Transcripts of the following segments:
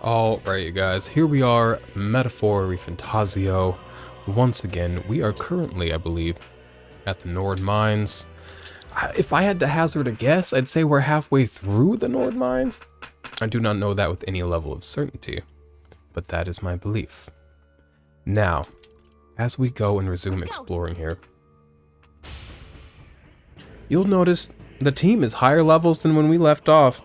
Alright, you guys, here we are, Metaphor ReFantazio. Once again, we are currently, I believe, at the Nord Mines. If I had to hazard a guess, I'd say we're halfway through the Nord Mines. I do not know that with any level of certainty, but that is my belief. Now, as we go and resume exploring here, you'll notice the team is higher levels than when we left off.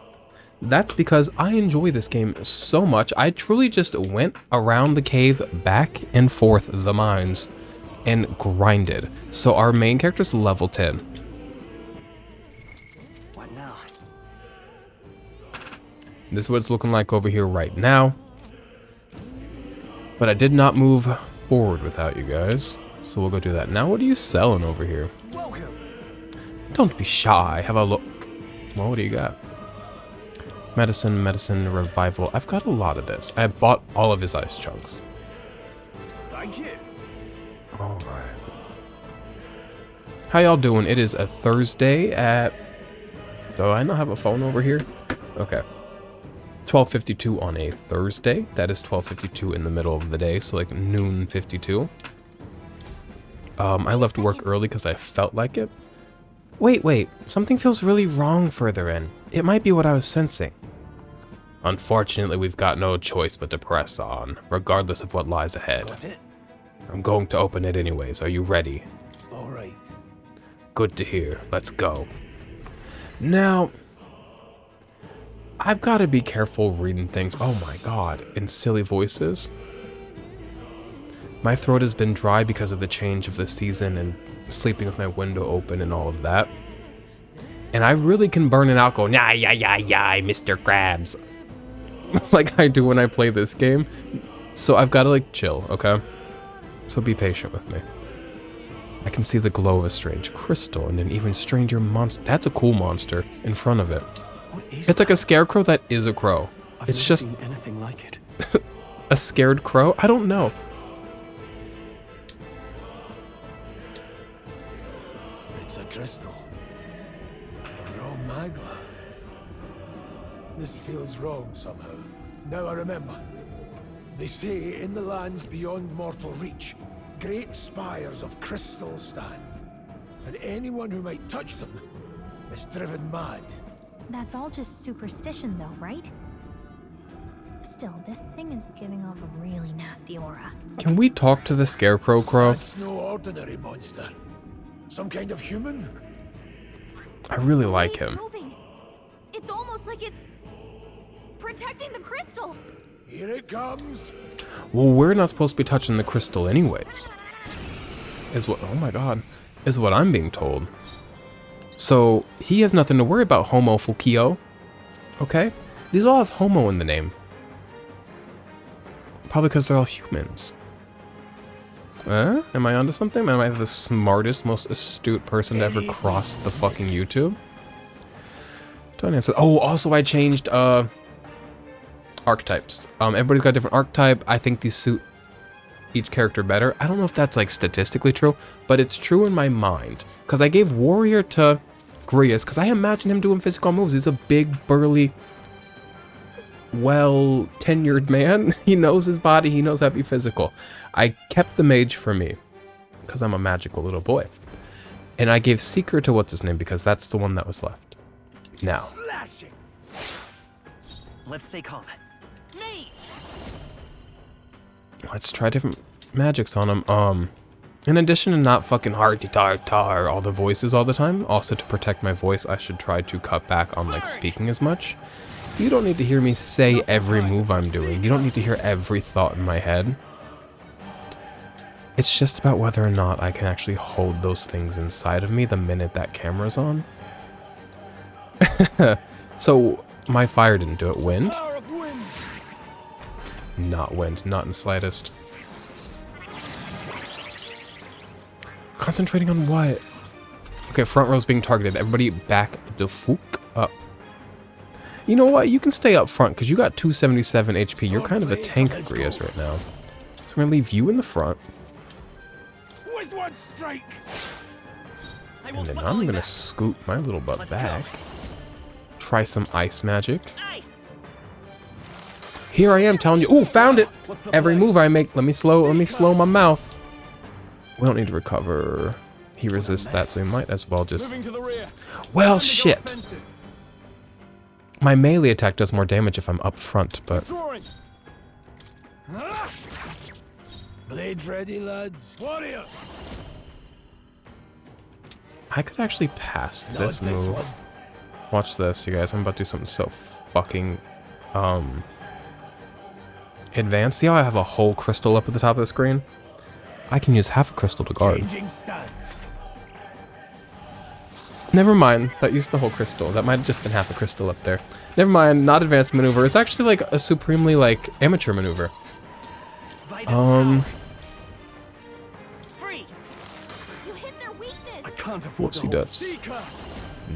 That's because I enjoy this game so much. I truly just went around the cave, back and forth the mines, and grinded. So our main character's level 10. What now? This is what it's looking like over here right now. But I did not move forward without you guys. So we'll go do that. Now what are you selling over here? Welcome. Don't be shy. Have a look. Well, what do you got? Medicine, revival. I've got a lot of this. I bought all of his ice chunks. Thank you. Alright. How y'all doing? It is a Thursday at... Do I not have a phone over here? Okay. 12:52 on a Thursday. That is 12:52 in the middle of the day, so like noon 52. I left work early because I felt like it. Wait. Something feels really wrong further in. It might be what I was sensing. Unfortunately, we've got no choice but to press on, regardless of what lies ahead. Got it? I'm going to open it anyways. Are you ready? All right. Good to hear. Let's go. Now, I've got to be careful reading things, oh my god, in silly voices. My throat has been dry because of the change of the season and sleeping with my window open and all of that. And I really can burn it out going, yeah, Mr. Krabs. Like I do when I play this game. So I've got to like chill, okay? So be patient with me. I can see the glow of a strange crystal and an even stranger monster. That's a cool monster in front of it. What is It's like a scarecrow that is a crow. I've It's never just seen anything like it. a scared crow? I don't know. It's a crystal. A raw magma. This feels wrong somehow. Now I remember. They say in the lands beyond mortal reach, great spires of crystal stand. And anyone who might touch them is driven mad. That's all just superstition though, right? Still, this thing is giving off a really nasty aura. Can we talk to the scarecrow crow? That's no ordinary monster. Some kind of human? I really like It's him. moving. It's almost like it's protecting the crystal. Here it comes. Well, we're not supposed to be touching the crystal anyways. Oh my god, is what I'm being told. So, he has nothing to worry about, Homo Fukio. Okay? These all have homo in the name. Probably because they're all humans. Am I onto something? Am I the smartest, most astute person to ever cross the fucking YouTube? Don't answer. Oh, also I changed, archetypes. Everybody's got a different archetype. I think these suit each character better. I don't know if that's like statistically true, but it's true in my mind. Because I gave Warrior to Grius, because I imagine him doing physical moves. He's a big, burly, well-tenured man. He knows his body. He knows how to be physical. I kept the mage for me, because I'm a magical little boy. And I gave Seeker to what's-his-name, because that's the one that was left. Now. Slashing. Let's stay calm. Me. Let's try different magics on him. In addition to not fucking tar all the voices all the time, also to protect my voice, I should try to cut back on like speaking as much. You don't need to hear me say every move I'm doing. You don't need to hear every thought in my head. It's just about whether or not I can actually hold those things inside of me the minute that camera's on. So, my fire didn't do it. Wind? Not wind, not in the slightest. Concentrating on what? Okay, front row's being targeted. Everybody back the fuck up. You know what? You can stay up front because you got 277 HP. You're kind of a tank, Grius, right now. So we're gonna leave you in the front. With one strike. And then I'm gonna scoot my little butt back. Try some ice magic. Ice. Here I am telling you. Ooh, found it. Every move I make. Let me slow my mouth. We don't need to recover. He resists that, so we might as well just... Well, shit. My melee attack does more damage if I'm up front, but... Blades ready, lads. Warrior. I could actually pass this move. Watch this, you guys. I'm about to do something so fucking... advanced. See how I have a whole crystal up at the top of the screen? I can use half a crystal to guard. Never mind. That used the whole crystal. That might have just been half a crystal up there. Never mind. Not advanced maneuver. It's actually like a supremely like amateur maneuver. Whoopsie does.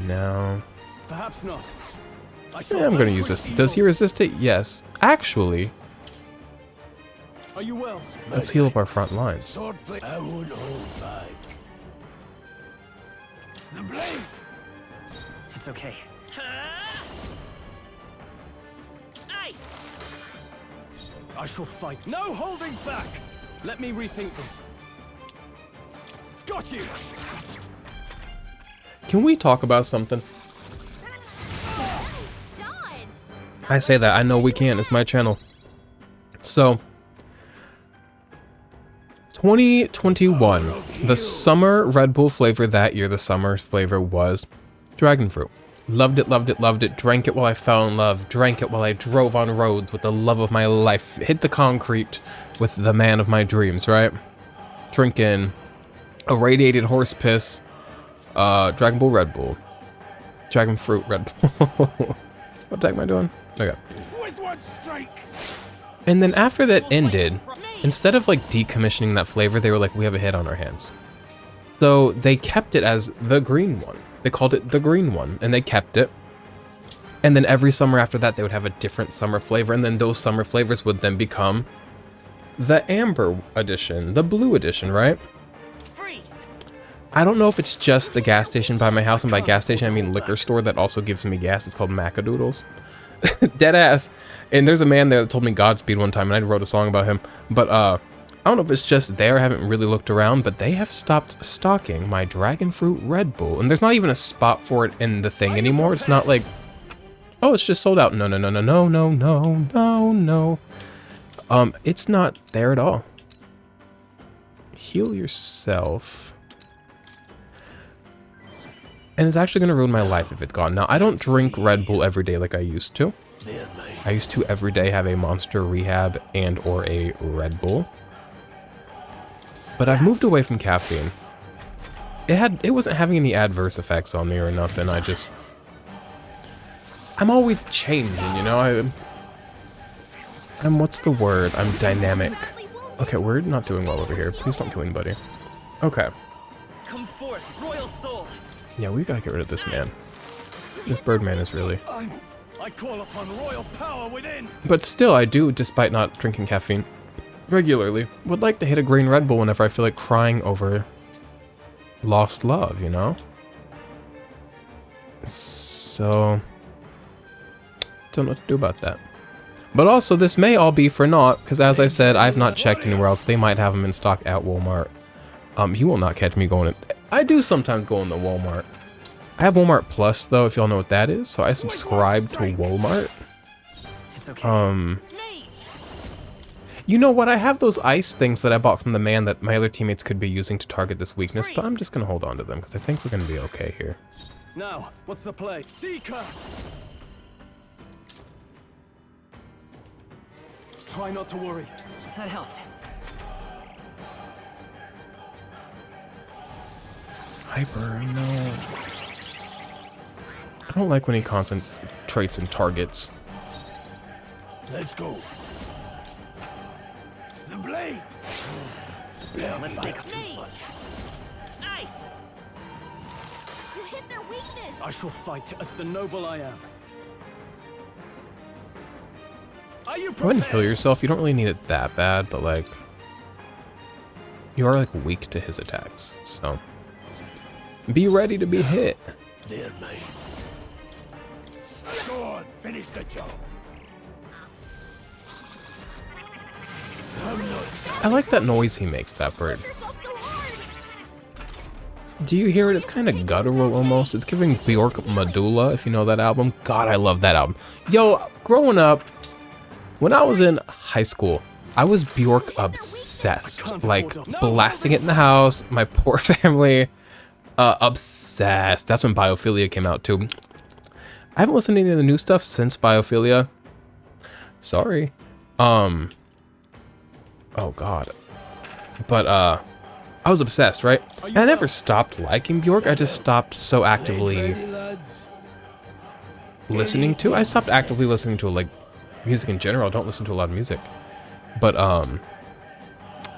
No. Perhaps not. Yeah, I'm gonna use this. Does he resist it? Yes. Actually, Are you well? let's heal up our front lines. I won't hold back. The blade. It's okay. I shall fight. No holding back. Let me rethink this. Got you. Can we talk about something? I say that. I know we can. It's my channel. So, 2021, the summer Red Bull flavor that year, the summer flavor was dragon fruit. Loved it, loved it, loved it. Drank it while I fell in love. Drank it while I drove on roads with the love of my life. Hit the concrete with the man of my dreams, right? Drinking irradiated horse piss, Dragon Ball Red Bull. Dragon fruit Red Bull. What the heck am I doing? Okay. With one strike. And then after that ended, instead of like decommissioning that flavor, they were like, we have a hit on our hands. So they kept it as the green one. They called it the green one, and they kept it. And then every summer after that, they would have a different summer flavor, and then those summer flavors would then become the amber edition, the blue edition, right? I don't know if it's just the gas station by my house, and by gas station I mean liquor store that also gives me gas. It's called Macadoodles. Dead ass. And there's a man there that told me Godspeed one time, and I wrote a song about him. But I don't know if it's just there. I haven't really looked around, but they have stopped stocking my Dragon Fruit Red Bull. And there's not even a spot for it in the thing anymore. It's not like, oh, it's just sold out. No, no, no, no, no, no, no, no, no. It's not there at all. Heal yourself. And it's actually going to ruin my life if it's gone. Now, I don't drink Red Bull every day like I used to. I used to every day have a Monster Rehab and or a Red Bull. But I've moved away from caffeine. It wasn't having any adverse effects on me or nothing. I'm always changing, you know? I'm what's the word? I'm dynamic. Okay, we're not doing well over here. Please don't kill anybody. Okay. Come forth, royal soul. Yeah, we gotta get rid of this man. This Birdman is really... I call upon royal power within. But still, I do, despite not drinking caffeine regularly, would like to hit a green Red Bull whenever I feel like crying over lost love, you know? So... don't know what to do about that. But also, this may all be for naught, because as I said, I've not checked anywhere else. They might have them in stock at Walmart. You will not catch me going in... I do sometimes go in the Walmart. I have Walmart Plus, though, if y'all know what that is. So I subscribe to Walmart. It's okay. You know what? I have those ice things that I bought from the man that my other teammates could be using to target this weakness, but I'm just going to hold on to them, because I think we're going to be okay here. Now, what's the play? Seeker! Try not to worry. That helped. Hyper, no. I don't like when he concentrates and targets. Let's go. The blade. Let's take Nice. You hit their weakness. I shall fight as the noble I am. Are you Go ahead and prepared? heal yourself. You don't really need it that bad, but like... you are like weak to his attacks, so... be ready to be hit. They're mine. Go on, finish the job. I like that noise he makes, that bird. Do you hear it? It's kind of guttural almost. It's giving Bjork Medulla, if you know that album. God, I love that album. Yo, growing up, when I was in high school, I was Bjork obsessed. Like, blasting it in the house. My poor family, obsessed. That's when Biophilia came out too. I haven't listened to any of the new stuff since Biophilia. Sorry. Oh God. But, I was obsessed, right? And I never stopped liking Bjork. I just stopped so actively listening to. I stopped actively listening to like music in general. I don't listen to a lot of music. But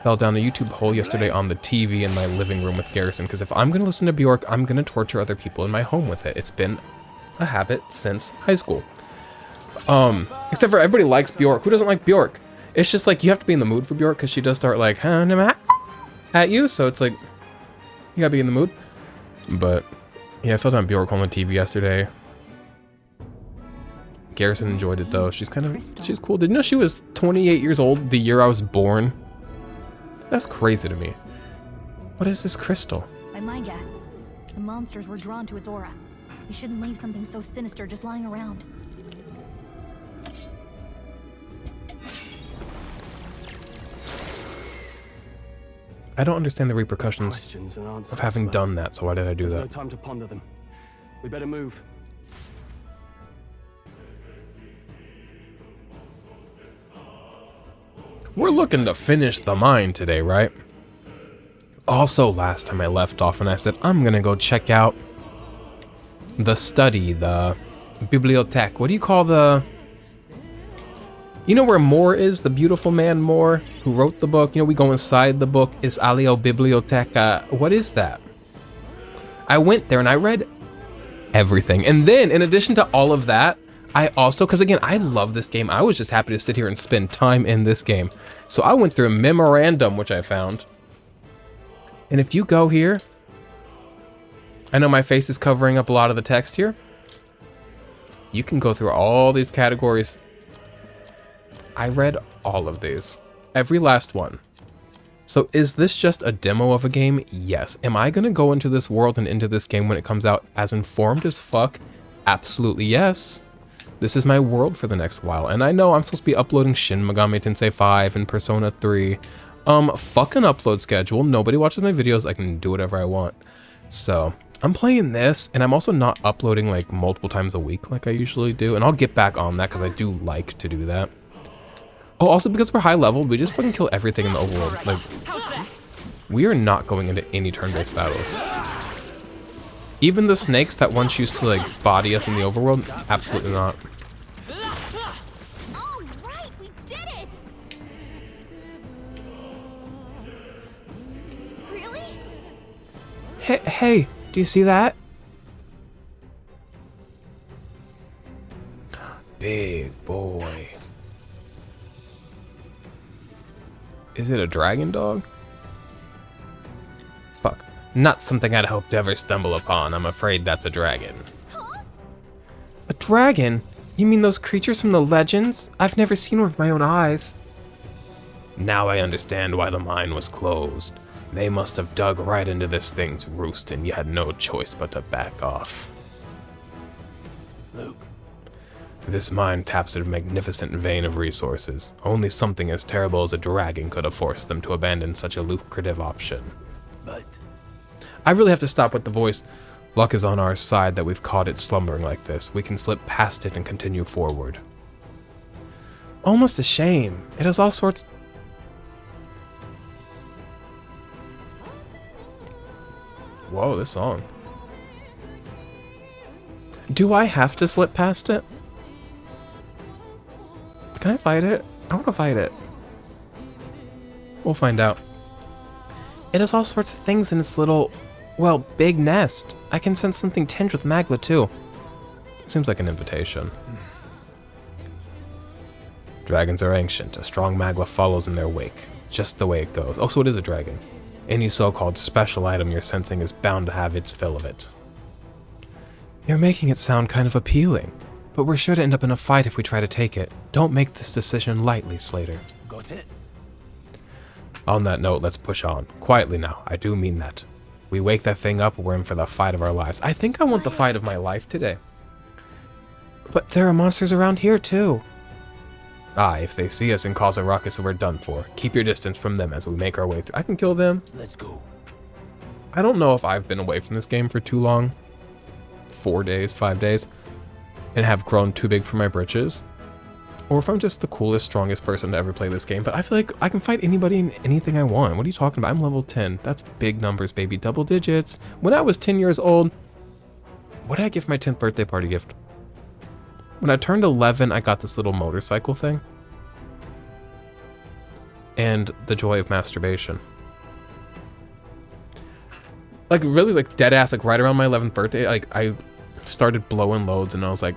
fell down a YouTube hole yesterday on the TV in my living room with Garrison. Because if I'm gonna listen to Bjork, I'm gonna torture other people in my home with it. It's been a habit since high school. Except for everybody likes Bjork. Who doesn't like Bjork? It's just like you have to be in the mood for Bjork because she does start like at you, so it's like you gotta be in the mood. But yeah, I fell down Bjork on the TV yesterday. Garrison enjoyed it though. She's cool. Did you know she was 28 years old the year I was born? That's crazy to me. What is this crystal? By my guess, the monsters were drawn to its aura. We shouldn't leave something so sinister just lying around. I don't understand the repercussions of having done that, so why did I do that? No time to ponder them. We better move. We're looking to finish the mine today, right? Also, last time I left off and I said, I'm gonna go check out the study, the bibliothèque. What do you call the... You know where Moore is, the beautiful man Moore, who wrote the book? You know, we go inside the book, is alio biblioteca. What is that? I went there and I read everything. And then, in addition to all of that, I also, because again, I love this game. I was just happy to sit here and spend time in this game. So I went through a memorandum, which I found. And if you go here, I know my face is covering up a lot of the text here. You can go through all these categories. I read all of these. Every last one. So is this just a demo of a game? Yes. Am I gonna go into this world and into this game when it comes out as informed as fuck? Absolutely yes. This is my world for the next while. And I know I'm supposed to be uploading Shin Megami Tensei 5 and Persona 3. Fucking upload schedule. Nobody watches my videos. I can do whatever I want. So I'm playing this, and I'm also not uploading like multiple times a week like I usually do. And I'll get back on that because I do like to do that. Oh, also because we're high leveled, we just fucking kill everything in the overworld. Like, we are not going into any turn-based battles. Even the snakes that once used to like body us in the overworld, absolutely not. All right, we did it. Really? Hey, do you see that? Big boy. Is it a dragon dog? Fuck. Not something I'd hope to ever stumble upon. I'm afraid that's a dragon. Huh? A dragon? You mean those creatures from the legends? I've never seen one with my own eyes. Now I understand why the mine was closed. They must have dug right into this thing's roost and you had no choice but to back off. Luke. This mine taps a magnificent vein of resources. Only something as terrible as a dragon could have forced them to abandon such a lucrative option. But I really have to stop with the voice. Luck is on our side that we've caught it slumbering like this. We can slip past it and continue forward. Almost a shame. It has all sorts... Whoa, this song. Do I have to slip past it? Can I fight it? I want to fight it. We'll find out. It has all sorts of things in its little, well, big nest. I can sense something tinged with magla too. Seems like an invitation. Dragons are ancient. A strong magla follows in their wake. Just the way it goes. Oh, so it is a dragon. Any so-called special item you're sensing is bound to have its fill of it. You're making it sound kind of appealing. But we're sure to end up in a fight if we try to take it. Don't make this decision lightly, Slater. got it? On that note, let's push on. Quietly now, I do mean that. We wake that thing up, we're in for the fight of our lives. I think I want the fight of my life today. But there are monsters around here too. Ah, if they see us and cause a ruckus, we're done for. Keep your distance from them as we make our way through. I can kill them. Let's go. I don't know if I've been away from this game for too long. 4 days, 5 days. And have grown too big for my britches. Or if I'm just the coolest, strongest person to ever play this game. But I feel like I can fight anybody and anything I want. What are you talking about? I'm level 10. That's big numbers, baby. Double digits. When I was 10 years old, what did I give for my 10th birthday party gift? When I turned 11, I got this little motorcycle thing. And the joy of masturbation. Like, really, like, dead ass, like, right around my 11th birthday, like, I started blowing loads, and I was like,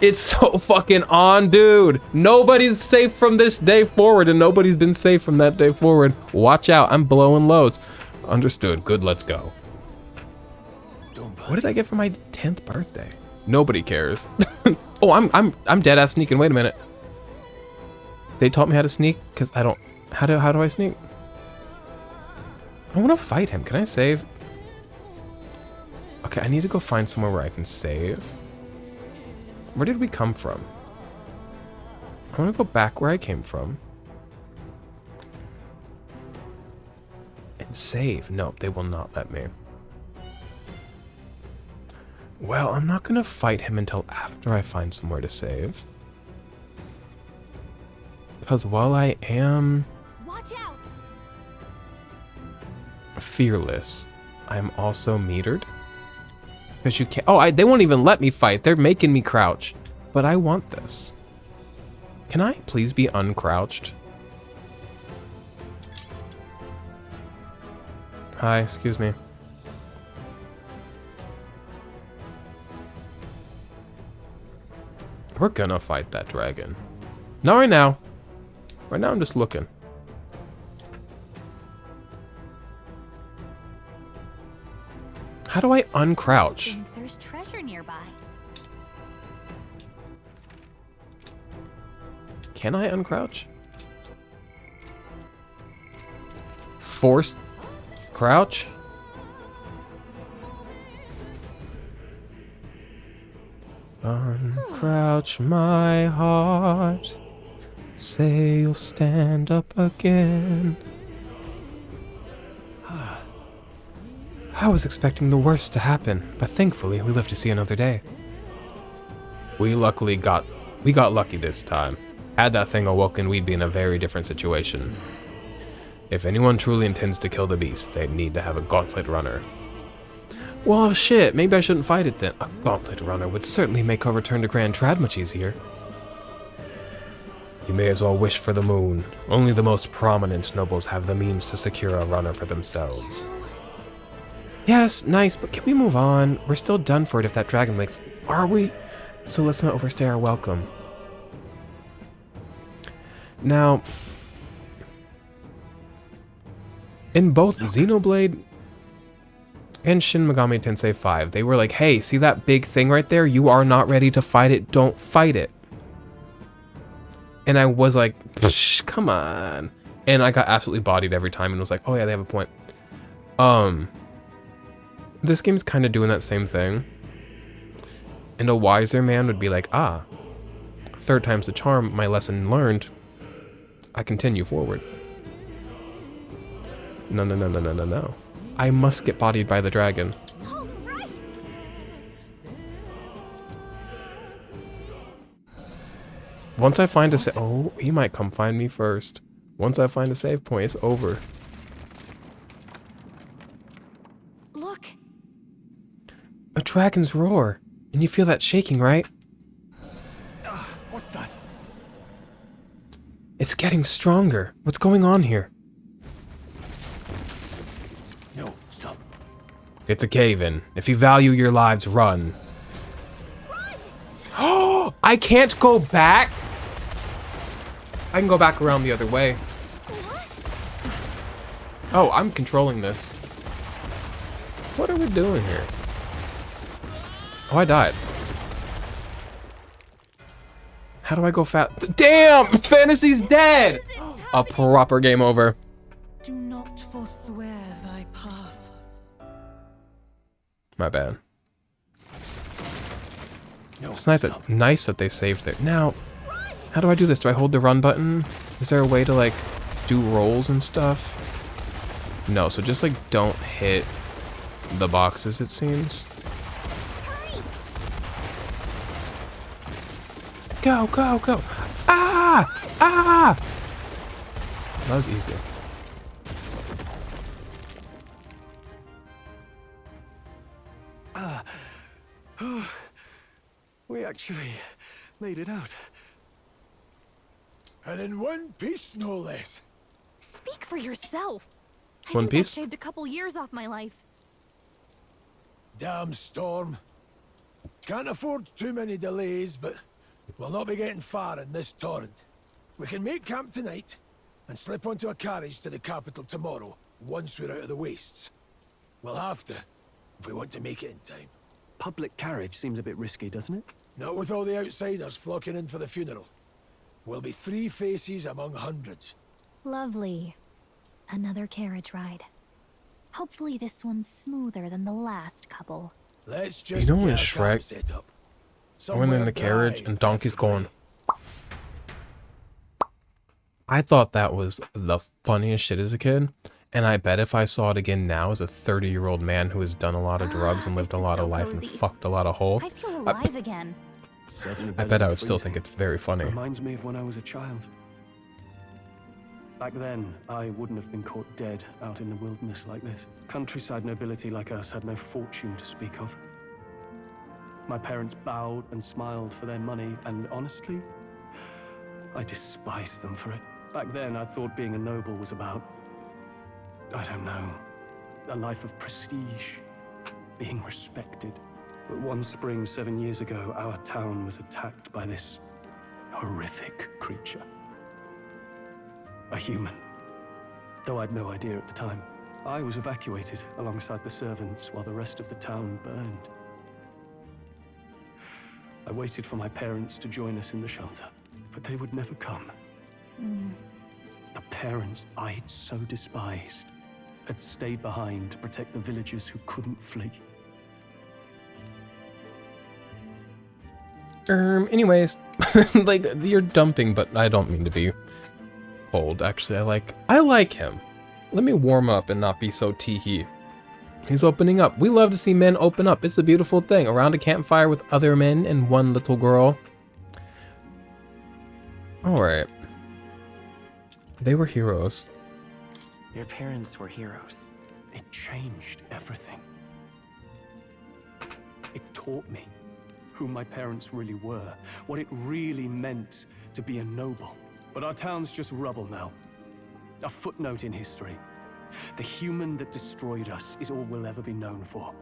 it's so fucking on, dude. Nobody's safe from this day forward, and nobody's been safe from that day forward. Watch out, I'm blowing loads. Understood. Good, let's go. What did I get for my 10th birthday? Nobody cares. Oh, I'm dead ass sneaking. Wait a minute. They taught me how to sneak because I don't. How do I sneak? I want to fight him. Can I save? Okay, I need to go find somewhere where I can save. Where did we come from? I want to go back where I came from. And save. No, they will not let me. Well, I'm not going to fight him until after I find somewhere to save. Because while I am... Watch out! fearless, I'm also metered. Because you can't... Oh, they won't even let me fight. They're making me crouch. But I want this. Can I please be uncrouched? Hi, excuse me. We're gonna fight that dragon. Not right now. Right now I'm just looking. How do I uncrouch? There's treasure nearby. Can I uncrouch? Force crouch? Uncrouch my heart. Say you'll stand up again. I was expecting the worst to happen, but thankfully we live to see another day. We got lucky this time. Had that thing awoken, we'd be in a very different situation. If anyone truly intends to kill the beast, they'd need to have a gauntlet runner. Well, shit, maybe I shouldn't fight it then. A gauntlet runner would certainly make our return to Grand Trad much easier. You may as well wish for the moon. Only the most prominent nobles have the means to secure a runner for themselves. Yes, nice, but can we move on? We're still done for it if that dragon wakes. Are we? So let's not overstay our welcome. Now, in both Xenoblade and Shin Megami Tensei 5, they were like, hey, see that big thing right there? You are not ready to fight it. Don't fight it. And I was like, come on. And I got absolutely bodied every time and was like, oh yeah, they have a point. This game's kind of doing that same thing. And a wiser man would be like, ah, third time's the charm, my lesson learned. I continue forward. No. I must get bodied by the dragon. All right. Once I find a oh, he might come find me first. Once I find a save point, it's over. Look. A dragon's roar. And you feel that shaking, right? What the? It's getting stronger. What's going on here? No, stop. It's a cave-in. If you value your lives, run. Oh, I can't go back? I can go back around the other way. Oh, I'm controlling this. What are we doing here? Oh, I died. How do I go fast? Damn! Fantasy's dead! A proper game over. Do not forswear thy path. My bad. It's nice that they saved it. Now, how do I do this? Do I hold the run button? Is there a way to, like, do rolls and stuff? No, so just, like, don't hit the boxes, it seems. Go, go, go. Ah! Ah! That was easy. We actually made it out. And in one piece, no less. Speak for yourself. I One think Piece? that shaved a couple years off my life. Damn storm. Can't afford too many delays, but we'll not be getting far in this torrent. We can make camp tonight and slip onto a carriage to the capital tomorrow, once we're out of the wastes. We'll have to, if we want to make it in time. Public carriage seems a bit risky, doesn't it? Not with all the outsiders flocking in for the funeral. We'll be 3 faces among hundreds. Lovely. Another carriage ride. Hopefully this one's smoother than the last couple. Let's just You know when get it's a camp Shrek, set up. We're in Somewhere the carriage dry, and Donkey's preferably. going. I thought that was the funniest shit as a kid. And I bet if I saw it again now as a 30-year-old man who has done a lot of drugs and lived a this is lot so of life and cozy. fucked a lot of hole, I feel alive again. Certainly I bet I would still think it's very funny. Reminds me of when I was a child. Back then, I wouldn't have been caught dead out in the wilderness like this. Countryside nobility like us had no fortune to speak of. My parents bowed and smiled for their money, and honestly, I despised them for it. Back then, I thought being a noble was about, I don't know, a life of prestige, being respected. But one spring 7 years ago, our town was attacked by this horrific creature. A human. Though I'd no idea at the time. I was evacuated alongside the servants while the rest of the town burned. I waited for my parents to join us in the shelter, but they would never come. The parents I'd so despised had stayed behind to protect the villagers who couldn't flee. Anyways, like, you're dumping, but I don't mean to be cold. Actually, I like him. Let me warm up and not be so tee-hee. He's opening up. We love to see men open up. It's a beautiful thing. Around a campfire with other men and one little girl. Alright. They were heroes. Your parents were heroes. It changed everything. It taught me who my parents really were, what it really meant to be a noble. But our town's just rubble now. A footnote in history. The human that destroyed us is all we'll ever be known for.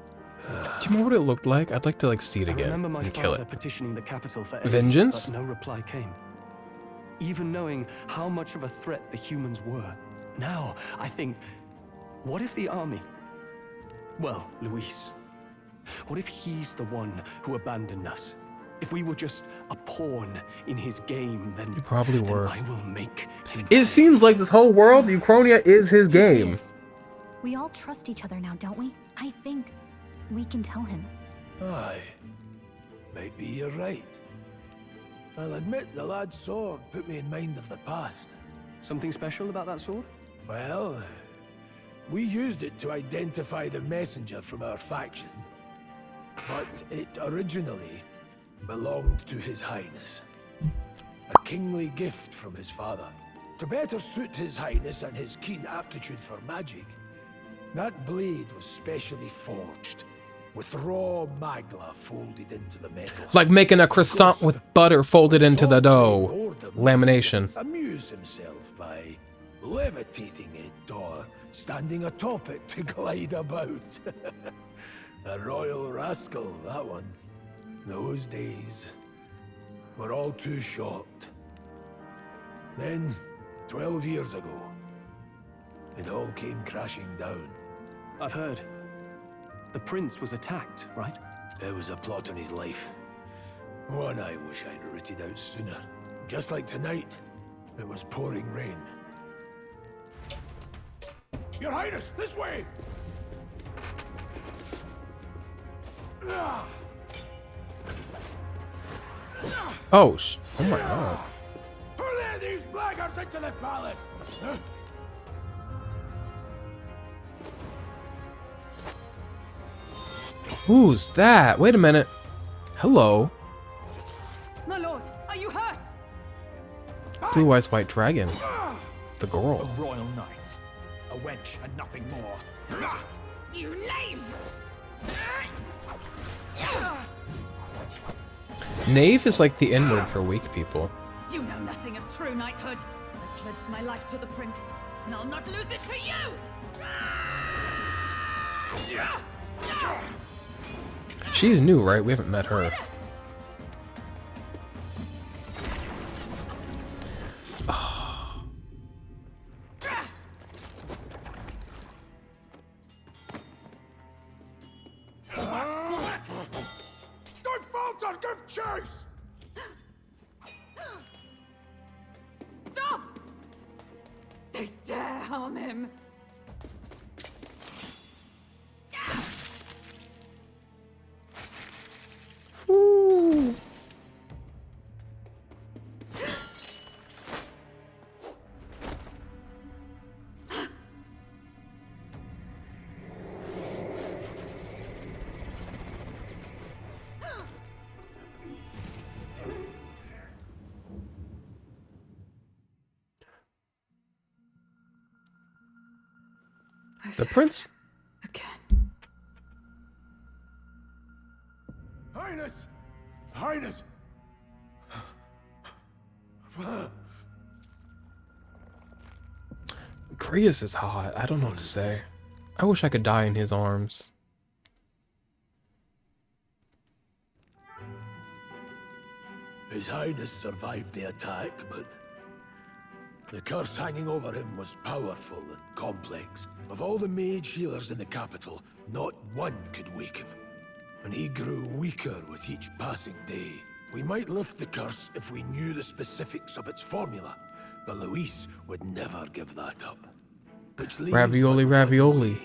Do you remember what it looked like? I'd like to, like, see it I again remember my and kill father it. petitioning the capital for aid, Vengeance? but no reply came. Even knowing how much of a threat the humans were. Now, I think, what if the army? Well, Luis. What if he's the one who abandoned us? If we were just a pawn in his game, then, You probably then were. I will make him It seems like this whole world, Uchronia is his game. Yes. We all trust each other now, don't we? I think we can tell him. Aye. Maybe you're right. I'll admit the lad's sword put me in mind of the past. Something special about that sword? Well, we used it to identify the messenger from our faction. But it originally belonged to His Highness. A kingly gift from his father. To better suit His Highness and his keen aptitude for magic, that blade was specially forged, with raw magla folded into the metal. Like making a croissant with butter folded into the dough. Lamination. Amuse himself by levitating it or standing atop it to glide about. A royal rascal, that one. Those days were all too short. Then, 12 years ago, it all came crashing down. I've heard. The prince was attacked, right? There was a plot on his life. One I wish I'd rooted out sooner. Just like tonight, it was pouring rain. Your Highness, this way! Oh, oh my god. Who let these blackguards into the palace? Huh? Who's that? Wait a minute. Hello. My lord, are you hurt? Blue Eyes White Dragon. The girl. A royal knight. A wench and nothing more. You knave! Knave is like the N-word for weak people. You know nothing of true knighthood. I pledged my life to the prince, and I'll not lose it to you! She's new, right? We haven't met her. Don't falter, give chase! Stop! They dare harm him! Ooh. The prince? Again. Highness! Highness! Grius is hot. I don't know what to say. I wish I could die in his arms. His Highness survived the attack, but the curse hanging over him was powerful and complex. Of all the mage healers in the capital, not one could wake him. And he grew weaker with each passing day. We might lift the curse if we knew the specifics of its formula, but Luis would never give that up. Which leaves Ravioli, but one ravioli. way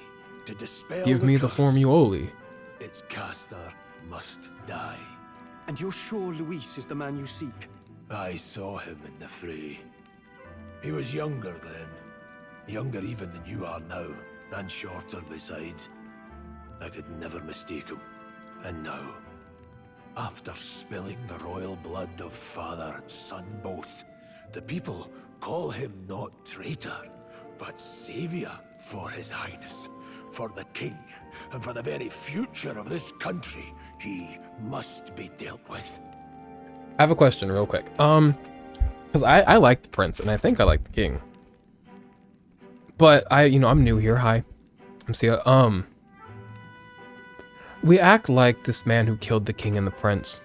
to dispel Give me the curse. formuoli. Its caster must die. And you're sure Luis is the man you seek? I saw him in the fray. He was younger then. Younger even than you are now, and shorter besides. I could never mistake him. And now, after spilling the royal blood of father and son both, the people call him not traitor, but savior for his highness. For the king, and for the very future of this country, he must be dealt with. I have a question real quick. Because I like the prince, and I think I like the king. But I'm new here. Hi. I'm Sia. We act like this man who killed the king and the prince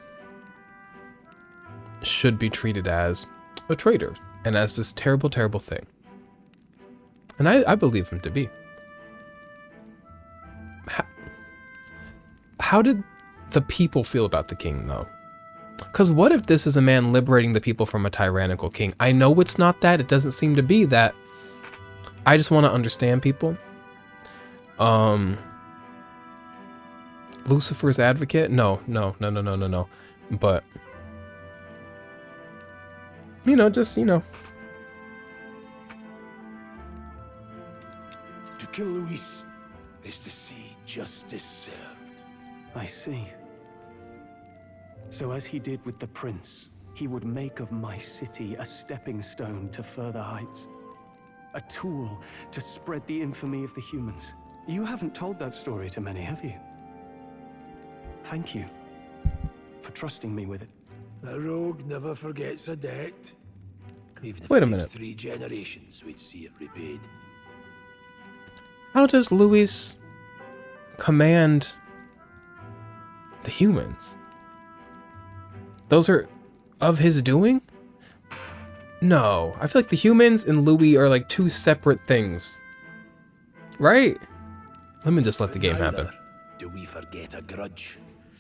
should be treated as a traitor, and as this terrible, terrible thing. And I believe him to be. How did the people feel about the king, though? Because what if this is a man liberating the people from a tyrannical king? I know it's not that. It doesn't seem to be that. I just want to understand people. Lucifer's advocate? No. But, To kill Luis is to see justice served. I see. So as he did with the prince, he would make of my city a stepping stone to further heights. A tool to spread the infamy of the humans. You haven't told that story to many, have you? Thank you for trusting me with it. A rogue never forgets a debt. Even if Wait a it minute. takes 3 generations, we'd see it repaid. how does Luis command the humans? Those are of his doing? No, I feel like the humans and Louis are like two separate things. Right? Let me just let the game happen. Neither do we forget a grudge.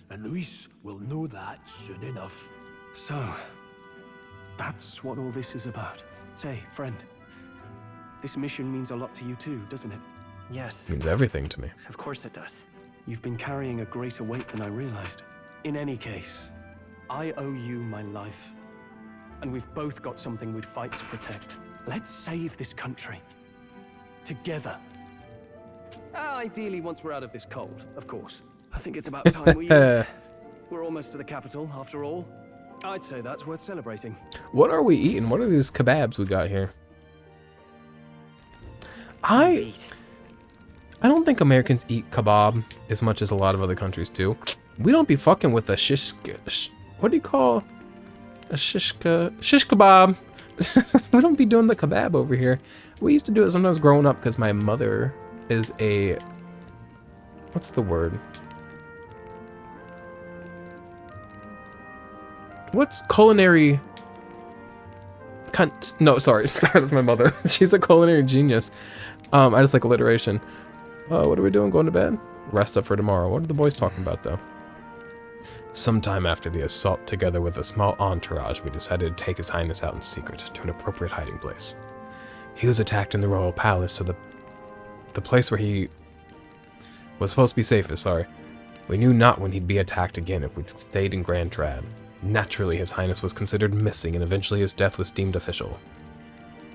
And Luis will know that soon enough. So, that's what all this is about. Say, friend, this mission means a lot to you too, doesn't it? Yes, It means everything to me. of course it does. You've been carrying a greater weight than I realized. In any case, I owe you my life. And we've both got something we'd fight to protect. Let's save this country. Together. Ideally, once we're out of this cold, of course. I think it's about time we eat. We're almost to the capital, after all. I'd say that's worth celebrating. What are we eating? What are these kebabs we got here? I don't think Americans eat kebab as much as a lot of other countries do. We don't be fucking with a what do you call a shish kebab? We don't be doing the kebab over here. We used to do it sometimes growing up because my mother is a, what's the word? What's culinary cunt? No, sorry, that's my mother. She's a culinary genius. I just like alliteration. What are we doing? Going to bed? Rest up for tomorrow. What are the boys talking about, though? Sometime after the assault, together with a small entourage, we decided to take His Highness out in secret to an appropriate hiding place. He was attacked in the royal palace, so the place where he was supposed to be safest, sorry. We knew not when he'd be attacked again if we'd stayed in Grand Trad. Naturally, His Highness was considered missing, and eventually his death was deemed official.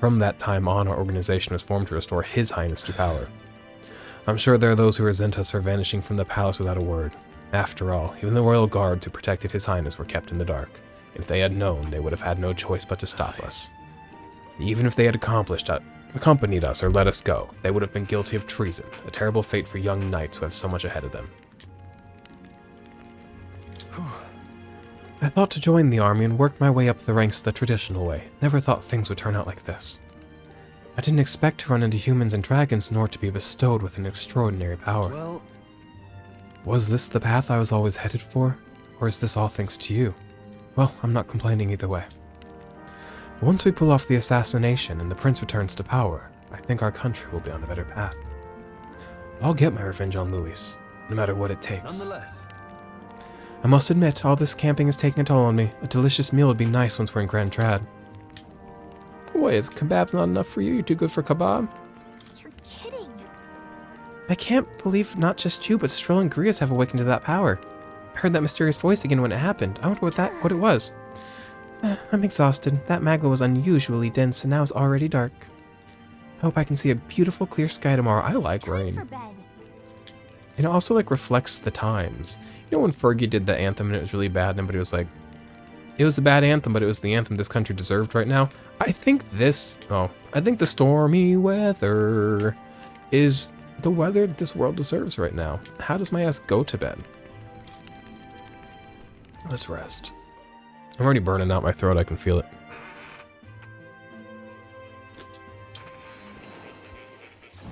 From that time on, our organization was formed to restore His Highness to power. I'm sure there are those who resent us for vanishing from the palace without a word. After all, even the royal guards who protected His Highness were kept in the dark. If they had known, they would have had no choice but to stop us. Even if they had accompanied us or let us go, they would have been guilty of treason, a terrible fate for young knights who have so much ahead of them. I thought to join the army and work my way up the ranks the traditional way. Never thought things would turn out like this. I didn't expect to run into humans and dragons, nor to be bestowed with an extraordinary power. Well, Was this the path I was always headed for? Or is this all thanks to you? Well, I'm not complaining either way. Once we pull off the assassination and the prince returns to power, I think our country will be on a better path. I'll get my revenge on Louis, no matter what it takes. nonetheless, I must admit, all this camping is taking a toll on me. A delicious meal would be nice once we're in Grand Trad. Wait, is kebabs not enough for you? You're too good for kebab? You're kidding. I can't believe not just you, but Stroll and Grius have awakened to that power. I heard that mysterious voice again when it happened. I wonder what it was. I'm exhausted. That magla was unusually dense, and now it's already dark. I hope I can see a beautiful, clear sky tomorrow. I like Time for rain. bed. It also, like, reflects the times. You know when Fergie did the anthem and it was really bad, and everybody was like, it was a bad anthem, but it was the anthem this country deserved right now? I think the stormy weather is the weather this world deserves right now. How does my ass go to bed? Let's rest. I'm already burning out my throat, I can feel it.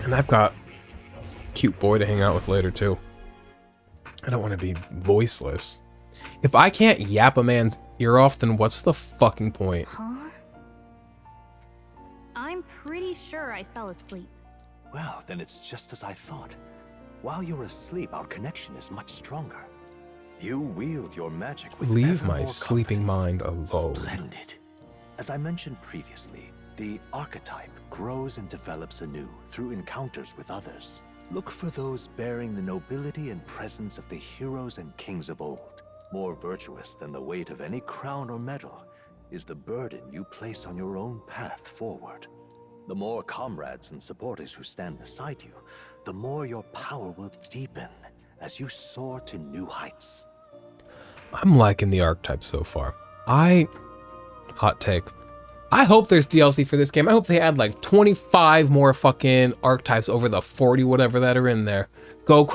And I've got a cute boy to hang out with later too. I don't want to be voiceless. If I can't yap a man's ear off, then what's the fucking point? Huh? I'm pretty sure I fell asleep. Well, then it's just as I thought. While you're asleep, our connection is much stronger. You wield your magic with Leave ever my more sleeping mind confidence. alone. Splendid. As I mentioned previously, the archetype grows and develops anew through encounters with others. Look for those bearing the nobility and presence of the heroes and kings of old. More virtuous than the weight of any crown or medal is the burden you place on your own path forward. The more comrades and supporters who stand beside you, the more your power will deepen as you soar to new heights. I'm liking the archetype so far. Hot take. I hope there's DLC for this game. I hope they add like 25 more fucking archetypes over the 40 whatever that are in there.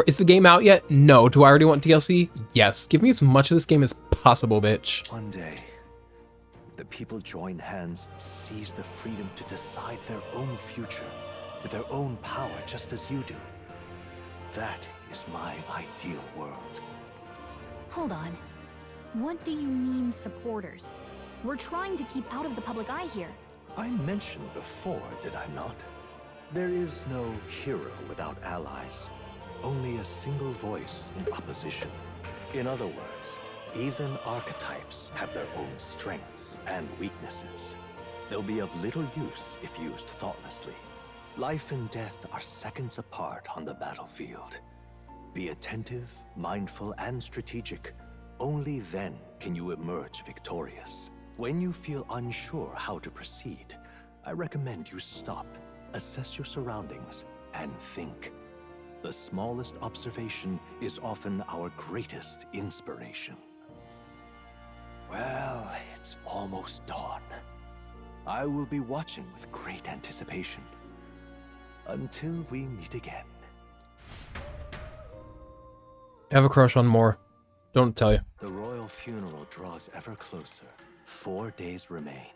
Is the game out yet? No. Do I already want DLC? Yes. Give me as much of this game as possible, bitch. One day, if the people join hands and seize the freedom to decide their own future with their own power just as you do, that is my ideal world. Hold on. What do you mean, supporters? We're trying to keep out of the public eye here. I mentioned before, did I not? There is no hero without allies. Only a single voice in opposition. In other words, even archetypes have their own strengths and weaknesses. They'll be of little use if used thoughtlessly. Life and death are seconds apart on the battlefield. Be attentive, mindful, and strategic. Only then can you emerge victorious. When you feel unsure how to proceed, I recommend you stop, assess your surroundings, and think. The smallest observation is often our greatest inspiration. Well, it's almost dawn. I will be watching with great anticipation. Until we meet again. I have a crush on Moore. Don't tell you. The royal funeral draws ever closer. 4 days remain.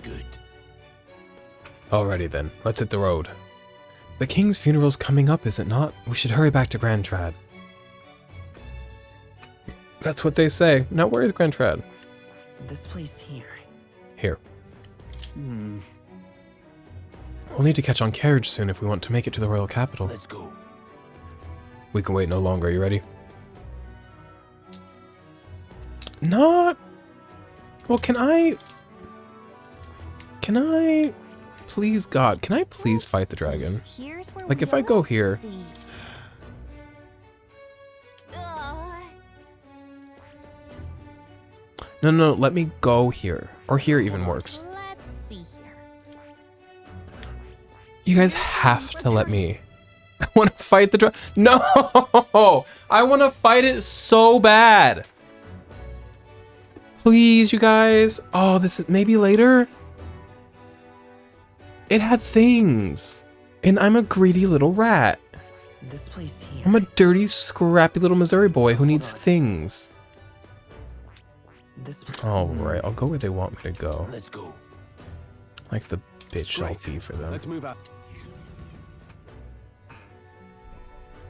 Good. Alrighty then, let's hit the road. The king's funeral's coming up, is it not? We should hurry back to Grand Trad. That's what they say. Now where is Grand Trad? This place here. Here. We'll need to catch on carriage soon if we want to make it to the royal capital. Let's go. We can wait no longer. You ready? Not... Well, can I... Please, God, can I please fight the dragon? Here's where Like, we if I go here... see. Ugh. No, let me go here. Or here even works. Let's see here. You guys have to let me... I want to fight the dragon. No! I want to fight it so bad. Please, you guys. Oh, this is... Maybe later? It had things. And I'm a greedy little rat. This place here. I'm a dirty, scrappy little Missouri boy who needs things. This Alright, I'll go where they want me to go. Let's go. Like the bitch I'll be for them. Let's move out.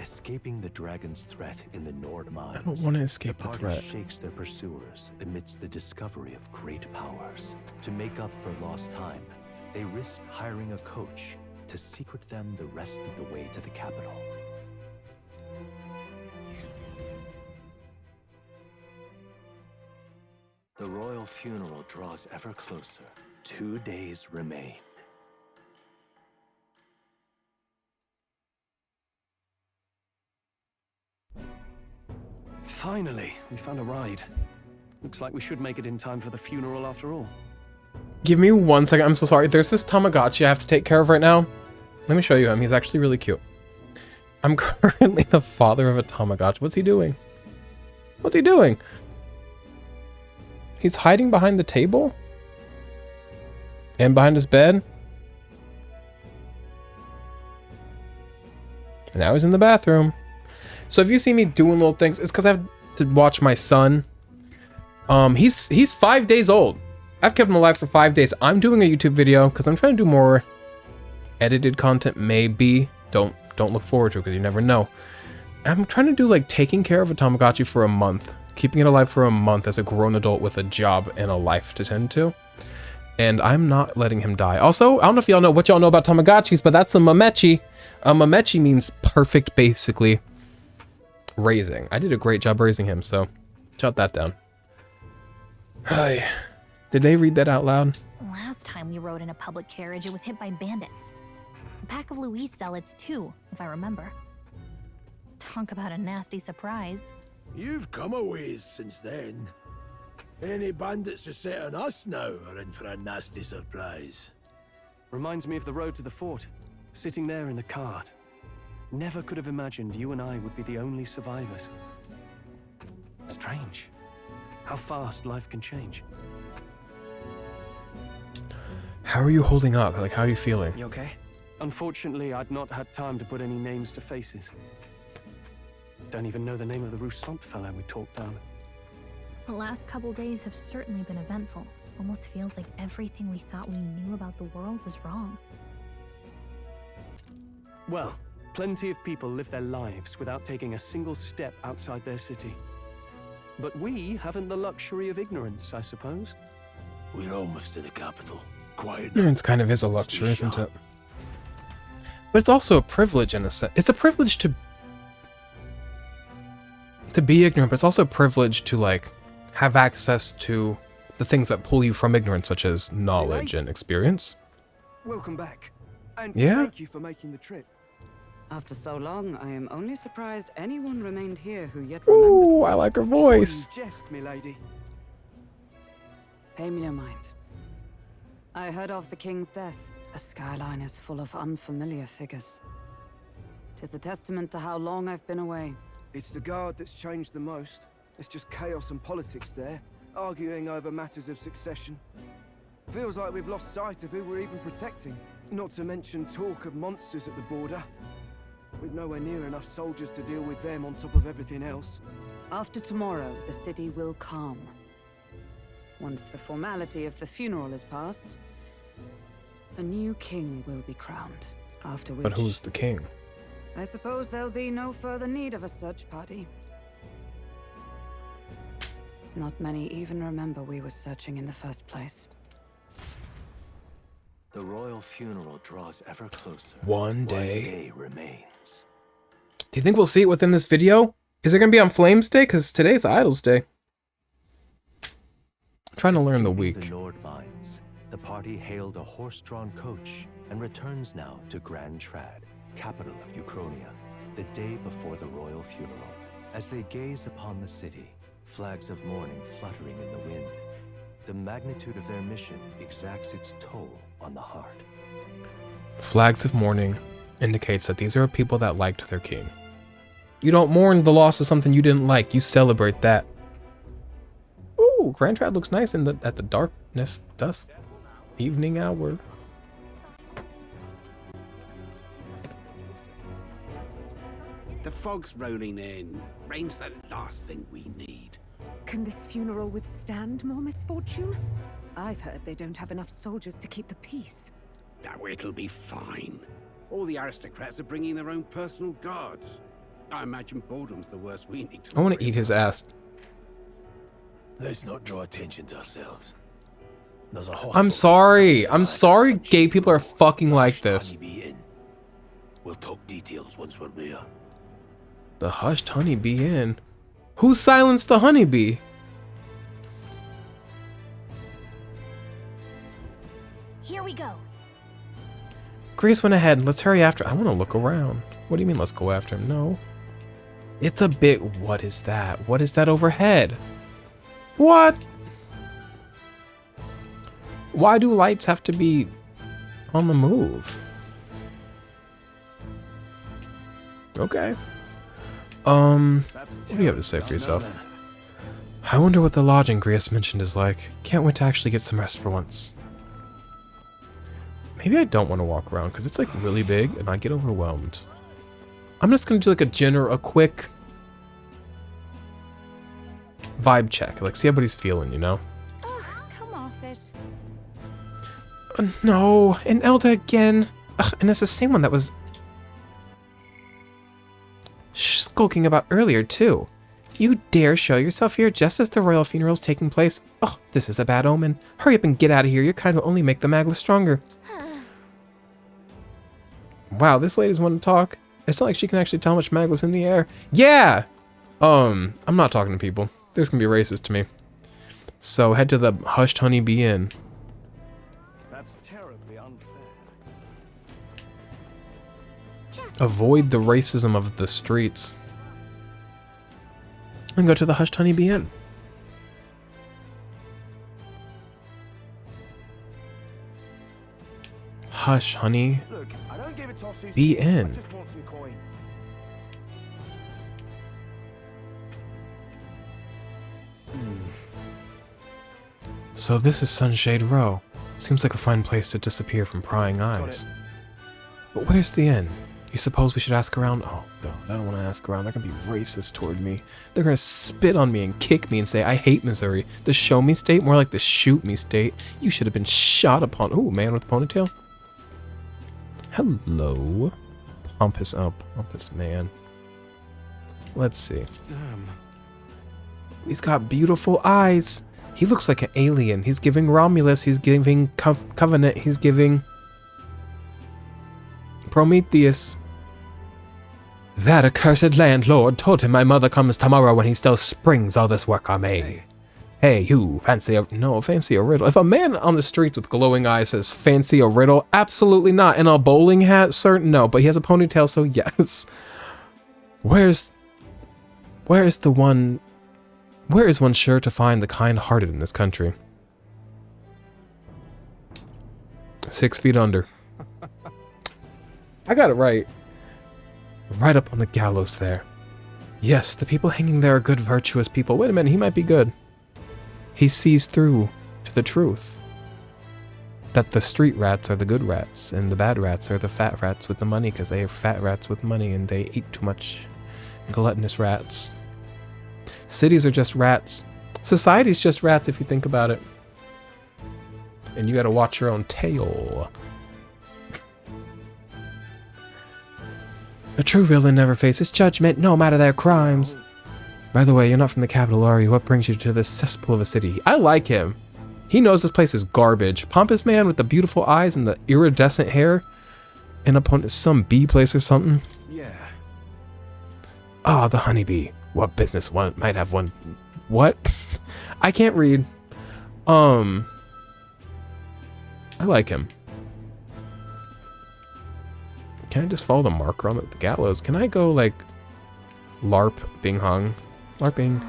Escaping the dragon's threat in the Nord mines. I don't want to escape the party threat. shakes their pursuers amidst the discovery of great powers. To make up for lost time, they risk hiring a coach to secret them the rest of the way to the capital. The royal funeral draws ever closer. 2 days remain. Finally, we found a ride. Looks like we should make it in time for the funeral after all. Give me 1 second. I'm so sorry. There's this Tamagotchi I have to take care of right now. Let me show you him. He's actually really cute. I'm currently the father of a Tamagotchi. What's he doing? What's he doing? He's hiding behind the table? And behind his bed? And now he's in the bathroom. So if you see me doing little things, it's because I have to watch my son. He's 5 days old. I've kept him alive for 5 days. I'm doing a YouTube video because I'm trying to do more edited content. Maybe don't look forward to it because you never know. I'm trying to do like taking care of a Tamagotchi for a month, keeping it alive for a month as a grown adult with a job and a life to tend to. And I'm not letting him die. Also, I don't know if y'all know what y'all know about Tamagotchis, but that's a Mamechi. A Mamechi means perfect, basically, raising. I did a great job raising him, so jot that down. Hi. Did they read that out loud? Last time we rode in a public carriage, it was hit by bandits. A pack of Louise zealots, too, if I remember. Talk about a nasty surprise. You've come a ways since then. Any bandits who set on us now are in for a nasty surprise. Reminds me of the road to the fort, sitting there in the cart. Never could have imagined you and I would be the only survivors. Strange. How fast life can change. How are you holding up? Like, how are you feeling? You okay? Unfortunately, I'd not had time to put any names to faces. Don't even know the name of the Roussant fellow we talked down. The last couple days have certainly been eventful. Almost feels like everything we thought we knew about the world was wrong. Well, plenty of people live their lives without taking a single step outside their city. But we haven't the luxury of ignorance, I suppose. We're almost to the capital. Quiet. Ignorance kind of is a luxury, isn't it? But it's also a privilege in a sense. It's a privilege to be ignorant, but it's also a privilege to, like, have access to the things that pull you from ignorance, such as knowledge and experience. Welcome back. And Yeah? thank you for making the trip. After so long, I am only surprised anyone remained here who yet remembered. Ooh, I like her voice. Sure you jest, milady. Pay me no mind. I heard of the king's death. The skyline is full of unfamiliar figures. 'Tis a testament to how long I've been away. It's the guard that's changed the most. It's just chaos and politics there, arguing over matters of succession. Feels like we've lost sight of who we're even protecting. Not to mention talk of monsters at the border. We've nowhere near enough soldiers to deal with them on top of everything else. After tomorrow, the city will calm. Once the formality of the funeral is past, a new king will be crowned. After which, But who's the king? I suppose there'll be no further need of a search party. Not many even remember we were searching in the first place. The royal funeral draws ever closer. One One day. day remains. Do you think we'll see it within this video? Is it going to be on Flames Day? Because today's Idols Day. I'm trying to learn the Escaping week. The Nord mines, the party hailed a horse-drawn coach and returns now to Grand Trad, capital of Uchronia, the day before the royal funeral. As they gaze upon the city, flags of mourning fluttering in the wind, the magnitude of their mission exacts its toll on the heart. Flags of mourning indicates that these are people that liked their king. You don't mourn the loss of something you didn't like. You celebrate that. Ooh, Grand Trad looks nice in at the dusk evening hour. The fog's rolling in. Rain's the last thing we need. Can this funeral withstand more misfortune? I've heard they don't have enough soldiers to keep the peace. Oh, it'll be fine. All the aristocrats are bringing their own personal guards. I imagine boredom's the worst we need to. I want to eat his ass. Let's not draw attention to ourselves. There's a I'm sorry. I'm sorry gay people are fucking like this. We'll talk details once we're there. The hushed honeybee inn. Who silenced the honeybee? Here we go. Grace went ahead. Let's hurry after. I want to look around. What do you mean let's go after him? No. It's a bit... What is that? What is that overhead? What? Why do lights have to be on the move? Okay. What do you have to say for yourself? I wonder what the lodging Grace mentioned is like. Can't wait to actually get some rest for once. Maybe I don't want to walk around because it's like really big and I get overwhelmed. I'm just gonna do like a quick vibe check, like see how everybody's feeling, you know? Ugh, come off it. No, and Elda again. Ugh, and it's the same one that was skulking about earlier too. You dare show yourself here just as the royal funeral's taking place? Oh, this is a bad omen. Hurry up and get out of here. Your kind will only make the Maglus stronger. Wow, this lady's want to talk. It's not like she can actually tell how much Maglus in the air. Yeah! I'm not talking to people. There's gonna be racist to me. So head to the hushed honeybee inn. That's terribly unfair. Avoid the racism of the streets. And go to the hushed honeybee inn. Hush, honey. Look, I don't give a toss who's Be in. I just want some coin. So this is Sunshade Row. Seems like a fine place to disappear from prying eyes. But where's the inn? You suppose we should ask around? Oh god, I don't want to ask around. They're gonna be racist toward me. They're gonna spit on me and kick me and say I hate Missouri. The show me state, more like the shoot me state. You should have been shot upon. Ooh, man with a ponytail. Hello. Pompous man. Let's see. Damn. He's got beautiful eyes. He looks like an alien. He's giving Romulus. He's giving Covenant. He's giving Prometheus. That accursed landlord told him my mother comes tomorrow when he still springs all this work on me. Hey, you, fancy a riddle. If a man on the streets with glowing eyes says, fancy a riddle, absolutely not. And a bowling hat, sir? No, but he has a ponytail, so yes. Where is one sure to find the kind-hearted in this country? 6 feet under. I got it right. Right up on the gallows there. Yes, the people hanging there are good, virtuous people. Wait a minute, he might be good. He sees through to the truth. That the street rats are the good rats, and the bad rats are the fat rats with the money, because they are fat rats with money, and they eat too much. Gluttonous rats. Cities are just rats. Society's just rats if you think about it. And you gotta watch your own tail. A true villain never faces judgment, no matter their crimes. By the way, you're not from the capital, are you? What brings you to this cesspool of a city? I like him. He knows this place is garbage. Pompous man with the beautiful eyes and the iridescent hair. And upon some bee place or something. Yeah. Ah, the honeybee. What business one might have one? What? I can't read. I like him. Can I just follow the marker on the gallows? Can I go like LARP being hung? LARPing.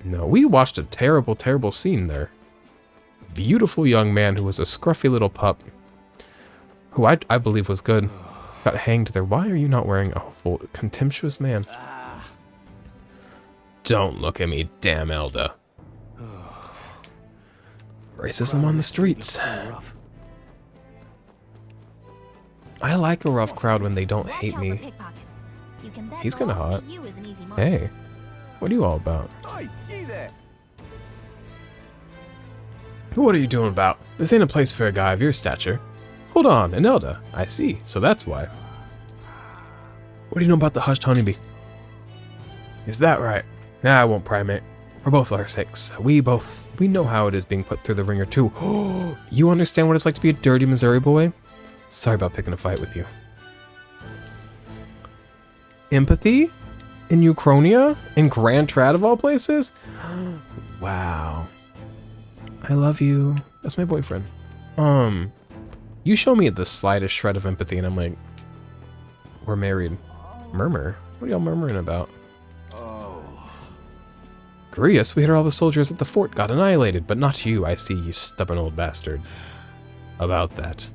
No, we watched a terrible, terrible scene there. A beautiful young man who was a scruffy little pup. Who I believe was good. Got hanged there. Why are you not wearing a full contemptuous man? Don't look at me, damn Elda. Racism on the streets. I like a rough crowd when they don't hate me. He's kinda hot. Hey, what are you all about? What are you doing about? This ain't a place for a guy of your stature. Hold on, an Elda. I see, so that's why. What do you know about the hushed honeybee? Is that right? Nah, I won't pry, mate. For both our sakes. We know how it is being put through the ringer too. You understand what it's like to be a dirty Missouri boy? Sorry about picking a fight with you. Empathy? In Uchronia? In Grand Trad of all places? Wow. I love you. That's my boyfriend. You show me the slightest shred of empathy and I'm like, we're married. Murmur? What are y'all murmuring about? Grius, we heard all the soldiers at the fort got annihilated, but not you, I see, you stubborn old bastard. About that.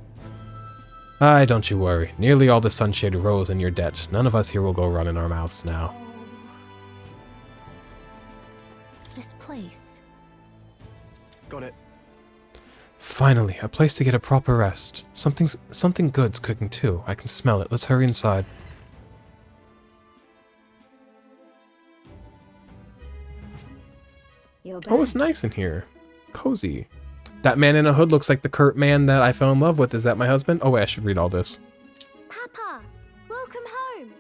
Aye, don't you worry. Nearly all the sunshade rose in your debt. None of us here will go running our mouths now. This place. Got it. Finally, a place to get a proper rest. Something good's cooking too. I can smell it. Let's hurry inside. Oh, it's nice in here. Cozy. That man in a hood looks like the Kurt man that I fell in love with. Is that my husband? Oh wait, I should read all this. Papa, welcome home.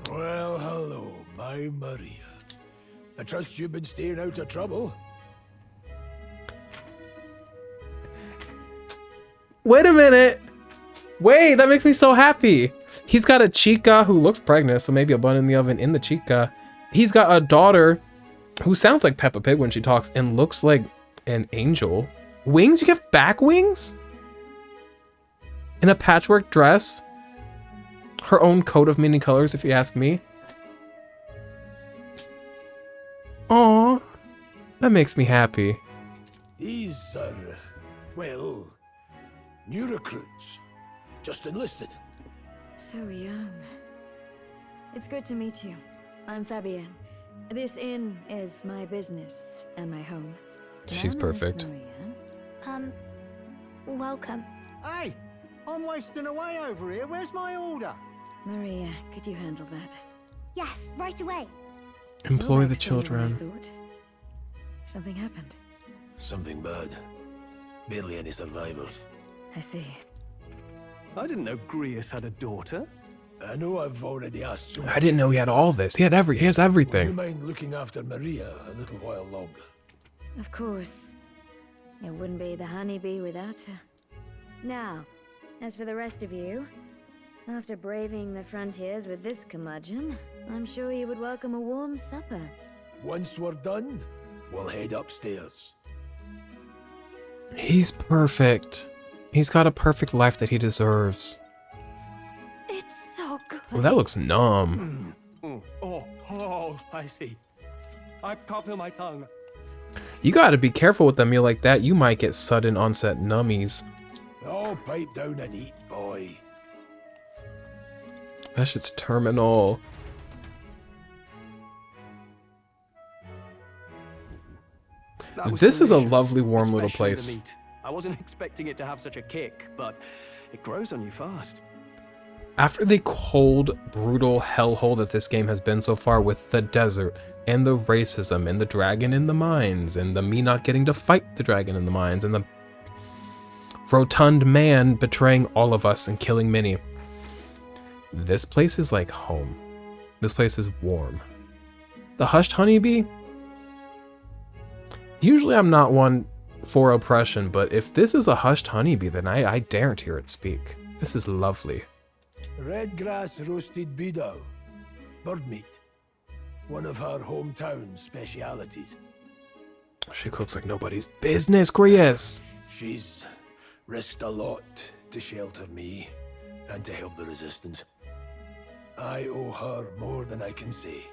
Well, hello, my Maria. I trust you've been staying out of trouble. Wait a minute. Wait, that makes me so happy. He's got a chica who looks pregnant, so maybe a bun in the oven in the chica. He's got a daughter who sounds like Peppa Pig when she talks and looks like an angel. Wings? You get back wings? In a patchwork dress? Her own coat of many colors, if you ask me. Aw, that makes me happy. These are, well, new recruits. Just enlisted. So young. It's good to meet you. I'm Fabienne. This inn is my business and my home. She's perfect. Welcome. Hey, I'm wasting away over here. Where's my order? Maria, could you handle that? Yes, right away. Employ the children. Something happened. Something bad. Barely any survivors. I see. I didn't know Grius had a daughter. I know I've already asked so much. I didn't know he had all this. He has Would everything. you mind looking after Maria a little while longer? Of course. It wouldn't be the honeybee without her. Now, as for the rest of you, after braving the frontiers with this curmudgeon, I'm sure you would welcome a warm supper. Once we're done, we'll head upstairs. He's perfect. He's got a perfect life that he deserves. It's so good. Well, that looks numb. Oh, spicy. I can't feel my tongue. You gotta be careful with a meal like that. You might get sudden onset nummies. Oh, pipe down and eat, boy. That shit's terminal. This is a lovely, warm little place. I wasn't expecting it to have such a kick, but it grows on you fast. After the cold, brutal hellhole that this game has been so far, with the desert and the racism and the dragon in the mines and the me not getting to fight the dragon in the mines and the rotund man betraying all of us and killing Minnie, this place is like home. This place is warm. The hushed honeybee? Usually I'm not one for oppression, but if this is a hushed honeybee, then I daren't hear it speak. This is lovely. Red grass roasted beedow. Bird meat. One of her hometown specialities. She cooks like nobody's business, Chris. She's risked a lot to shelter me and to help the resistance. I owe her more than I can say.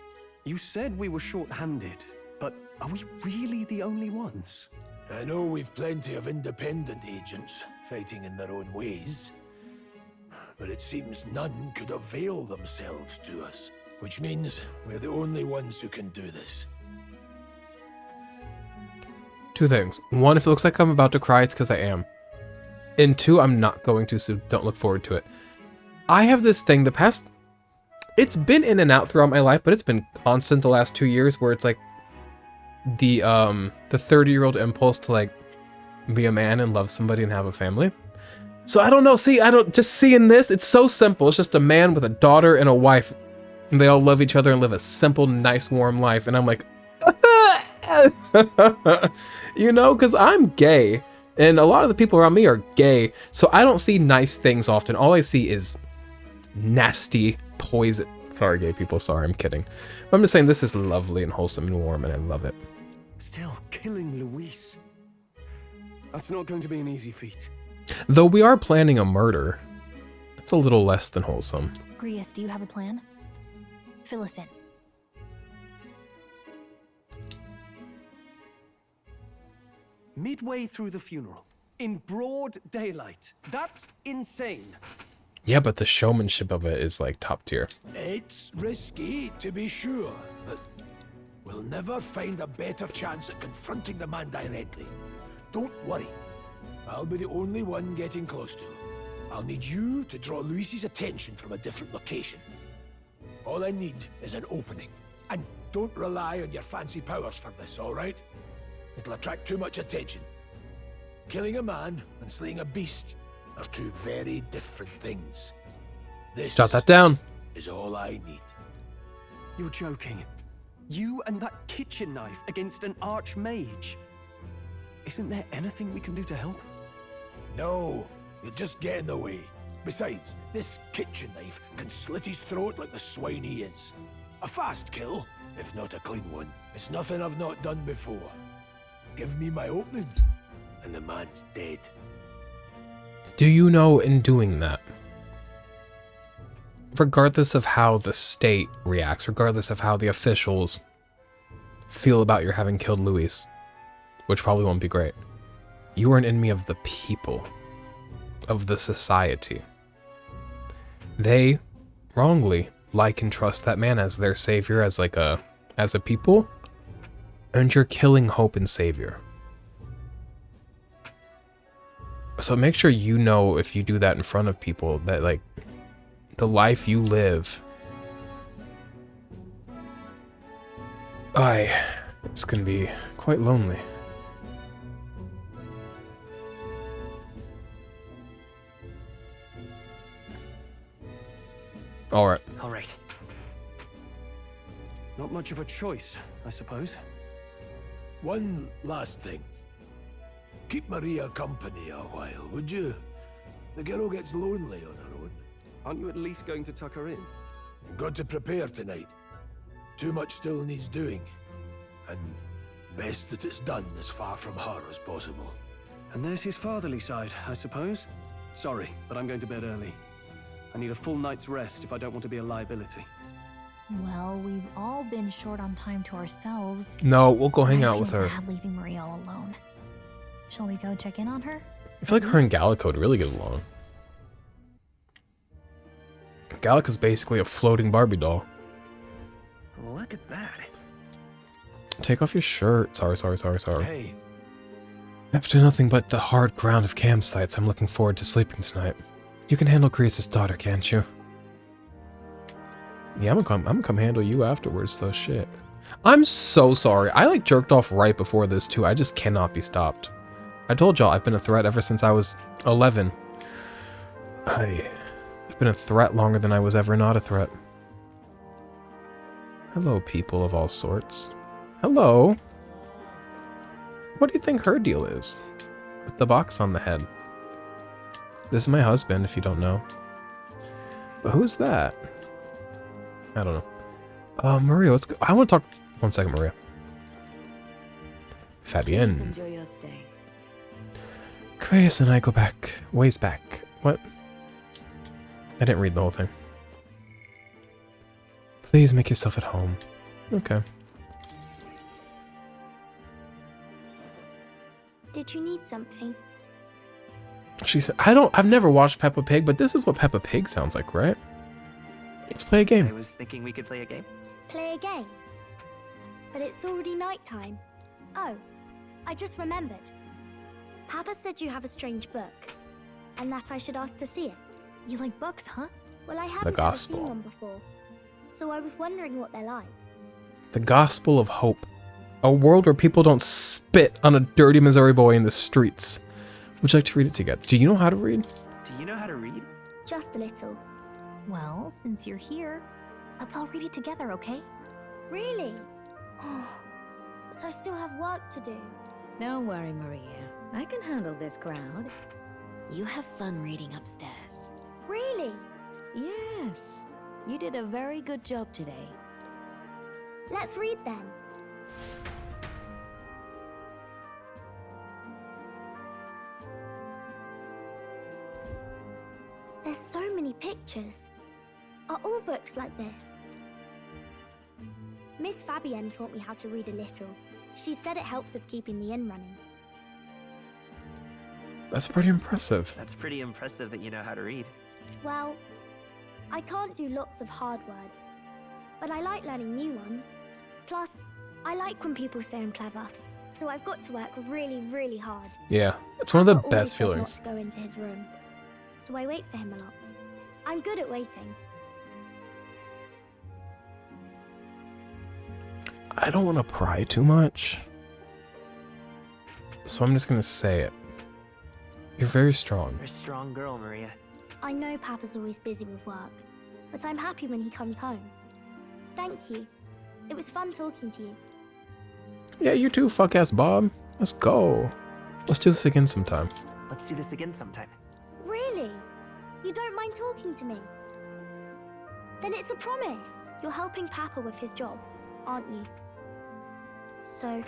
You said we were short-handed, but are we really the only ones? I know we've plenty of independent agents fighting in their own ways, but it seems none could avail themselves to us, which means we're the only ones who can do this. Two things. One, if it looks like I'm about to cry, it's because I am. And two, I'm not going to, so don't look forward to it. I have this thing, it's been in and out throughout my life, but it's been constant the last 2 years, where it's like the 30-year-old impulse to like be a man and love somebody and have a family. So I don't know, just seeing this, it's so simple. It's just a man with a daughter and a wife, and they all love each other and live a simple, nice, warm life. And I'm like, you know, because I'm gay, and a lot of the people around me are gay, so I don't see nice things often. All I see is nasty poison. Sorry, gay people, sorry, I'm kidding. But I'm just saying this is lovely and wholesome and warm, and I love it. Still killing Luis. That's not going to be an easy feat. Though we are planning a murder, it's a little less than wholesome. Grius, do you have a plan? Fill us in. Midway through the funeral, in broad daylight. That's insane. Yeah, but the showmanship of it is like top tier. It's risky, to be sure, but we'll never find a better chance at confronting the man directly. Don't worry. I'll be the only one getting close to him. I'll need you to draw Luis's attention from a different location. All I need is an opening. And don't rely on your fancy powers for this, all right? It'll attract too much attention. Killing a man and slaying a beast are two very different things. This Jot that down. Is all I need. You're joking. You and that kitchen knife against an archmage. Isn't there anything we can do to help? No, you'll just get in the way. Besides, this kitchen knife can slit his throat like the swine he is. A fast kill, if not a clean one. It's nothing I've not done before. Give me my opening, and the man's dead. Do you know in doing that, regardless of how the state reacts, regardless of how the officials feel about your having killed Luis, which probably won't be great, you are an enemy of the people, of the society. They wrongly like and trust that man as their savior, as a people, and you're killing hope and savior. So make sure you know, if you do that in front of people, that like the life you live, it's gonna be quite lonely. All right. Not much of a choice, I suppose. One last thing. Keep Maria company a while, would you? The girl gets lonely on her own. Aren't you at least going to tuck her in? Got to prepare tonight. Too much still needs doing. And Best that it's done as far from her as possible. And there's his fatherly side, I suppose. Sorry, but I'm going to bed early. I need a full night's rest if I don't want to be a liability. Well, we've all been short on time to ourselves. No, we'll go hang out with her. I feel bad leaving Marie all alone. Shall we go check in on her? I feel like her and Gallico would really get along. Gallico's basically a floating Barbie doll. Look at that. Take off your shirt. Sorry. Hey. After nothing but the hard ground of campsites, I'm looking forward to sleeping tonight. You can handle Grease's daughter, can't you? Yeah, I'm gonna come handle you afterwards, though. Shit. I'm so sorry. I like jerked off right before this too. I just cannot be stopped. I told y'all I've been a threat ever since I was 11. I've been a threat longer than I was ever not a threat. Hello, people of all sorts. Hello. What do you think her deal is? With the box on the head. This is my husband, if you don't know. But who's that? I don't know. Maria, let's go. I want to talk. 1 second, Maria. Fabienne. Enjoy your stay. Chris and I go back. Ways back. What? I didn't read the whole thing. Please make yourself at home. Okay. Did you need something? She said, I've never watched Peppa Pig, but this is what Peppa Pig sounds like, right? Let's play a game. I was thinking we could play a game. Play a game? But it's already nighttime. Oh, I just remembered. Papa said you have a strange book, and that I should ask to see it. You like books, huh? Well, I haven't ever seen one before, so I was wondering what they're like. The Gospel of Hope. A world where people don't spit on a dirty Missouri boy in the streets. Would you like to read it together? Do you know how to read? Do you know how to read? Just a little. Well, since you're here, let's all read it together, okay? Really? Oh, but I still have work to do. Don't worry, Maria. I can handle this crowd. You have fun reading upstairs. Really? Yes. You did a very good job today. Let's read then. There's so many pictures. Are all books like this? Miss Fabienne taught me how to read a little. She said it helps with keeping the inn running. That's pretty impressive. That's pretty impressive that you know how to read. Well, I can't do lots of hard words, but I like learning new ones. Plus, I like when people say I'm clever, so I've got to work really, really hard. Yeah, it's one of the Papa best always feelings. says not to go into his room, so I wait for him a lot. I'm good at waiting. I don't want to pry too much, so I'm just gonna say it. You're very strong. You're a strong girl, Maria. I know Papa's always busy with work, but I'm happy when he comes home. Thank you. It was fun talking to you. Yeah, you too, fuck-ass Bob. Let's go. Let's do this again sometime. Let's do this again sometime. Really? You don't mind talking to me? Then it's a promise. You're helping Papa with his job, aren't you? So,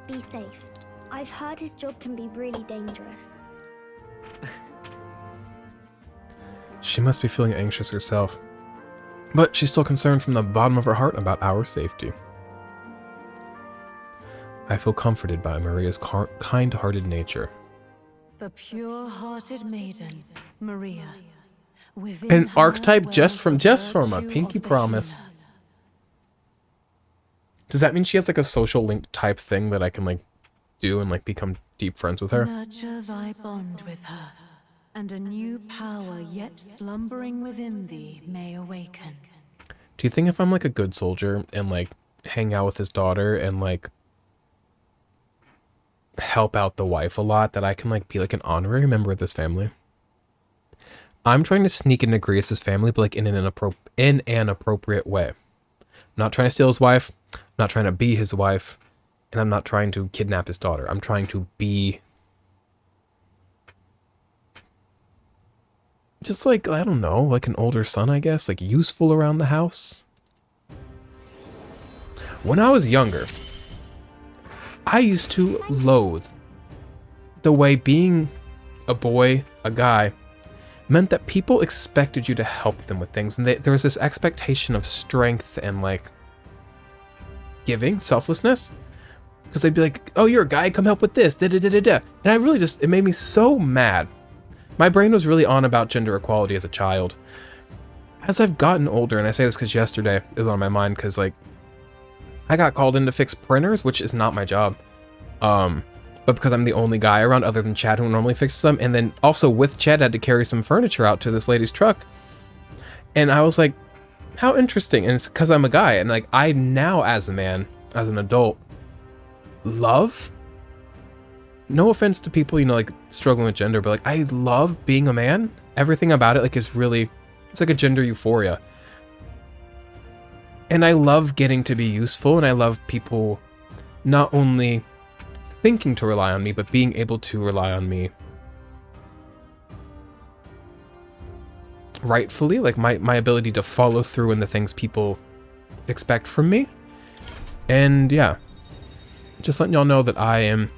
be safe. I've heard his job can be really dangerous. She must be feeling anxious herself, but she's still concerned from the bottom of her heart about our safety. I feel comforted by Maria's kind-hearted nature. The pure-hearted maiden, Maria. An archetype just from a pinky promise. Does that mean she has like a social link type thing that I can like do and like become deep friends with her? Nurture thy bond with her, and a new power yet slumbering within thee may awaken. Do you think if I'm like a good soldier and like hang out with his daughter and like help out the wife a lot, that I can like be like an honorary member of this family? I'm trying to sneak into Grease's family, but like in an appropriate way. I'm not trying to steal his wife, I'm not trying to be his wife, and I'm not trying to kidnap his daughter. I'm trying to be just like, I don't know, like an older son, I guess, like useful around the house. When I was younger, I used to loathe the way being a boy, a guy, meant that people expected you to help them with things. And there was this expectation of strength and like giving, selflessness. Because they'd be like, oh, you're a guy, come help with this, da-da-da-da-da. And I really just, it made me so mad. My brain was really on about gender equality as a child. As I've gotten older, and I say this because yesterday it was on my mind, because like, I got called in to fix printers, which is not my job. But because I'm the only guy around other than Chad who normally fixes them, and then also with Chad, I had to carry some furniture out to this lady's truck. And I was like, how interesting. And it's because I'm a guy, and like, I now as a man, as an adult, love, no offense to people, you know, like struggling with gender, but like, I love being a man. Everything about it like is really, it's like a gender euphoria. And I love getting to be useful, and I love people not only thinking to rely on me, but being able to rely on me rightfully, like my ability to follow through in the things people expect from me. And yeah, just letting y'all know that I am,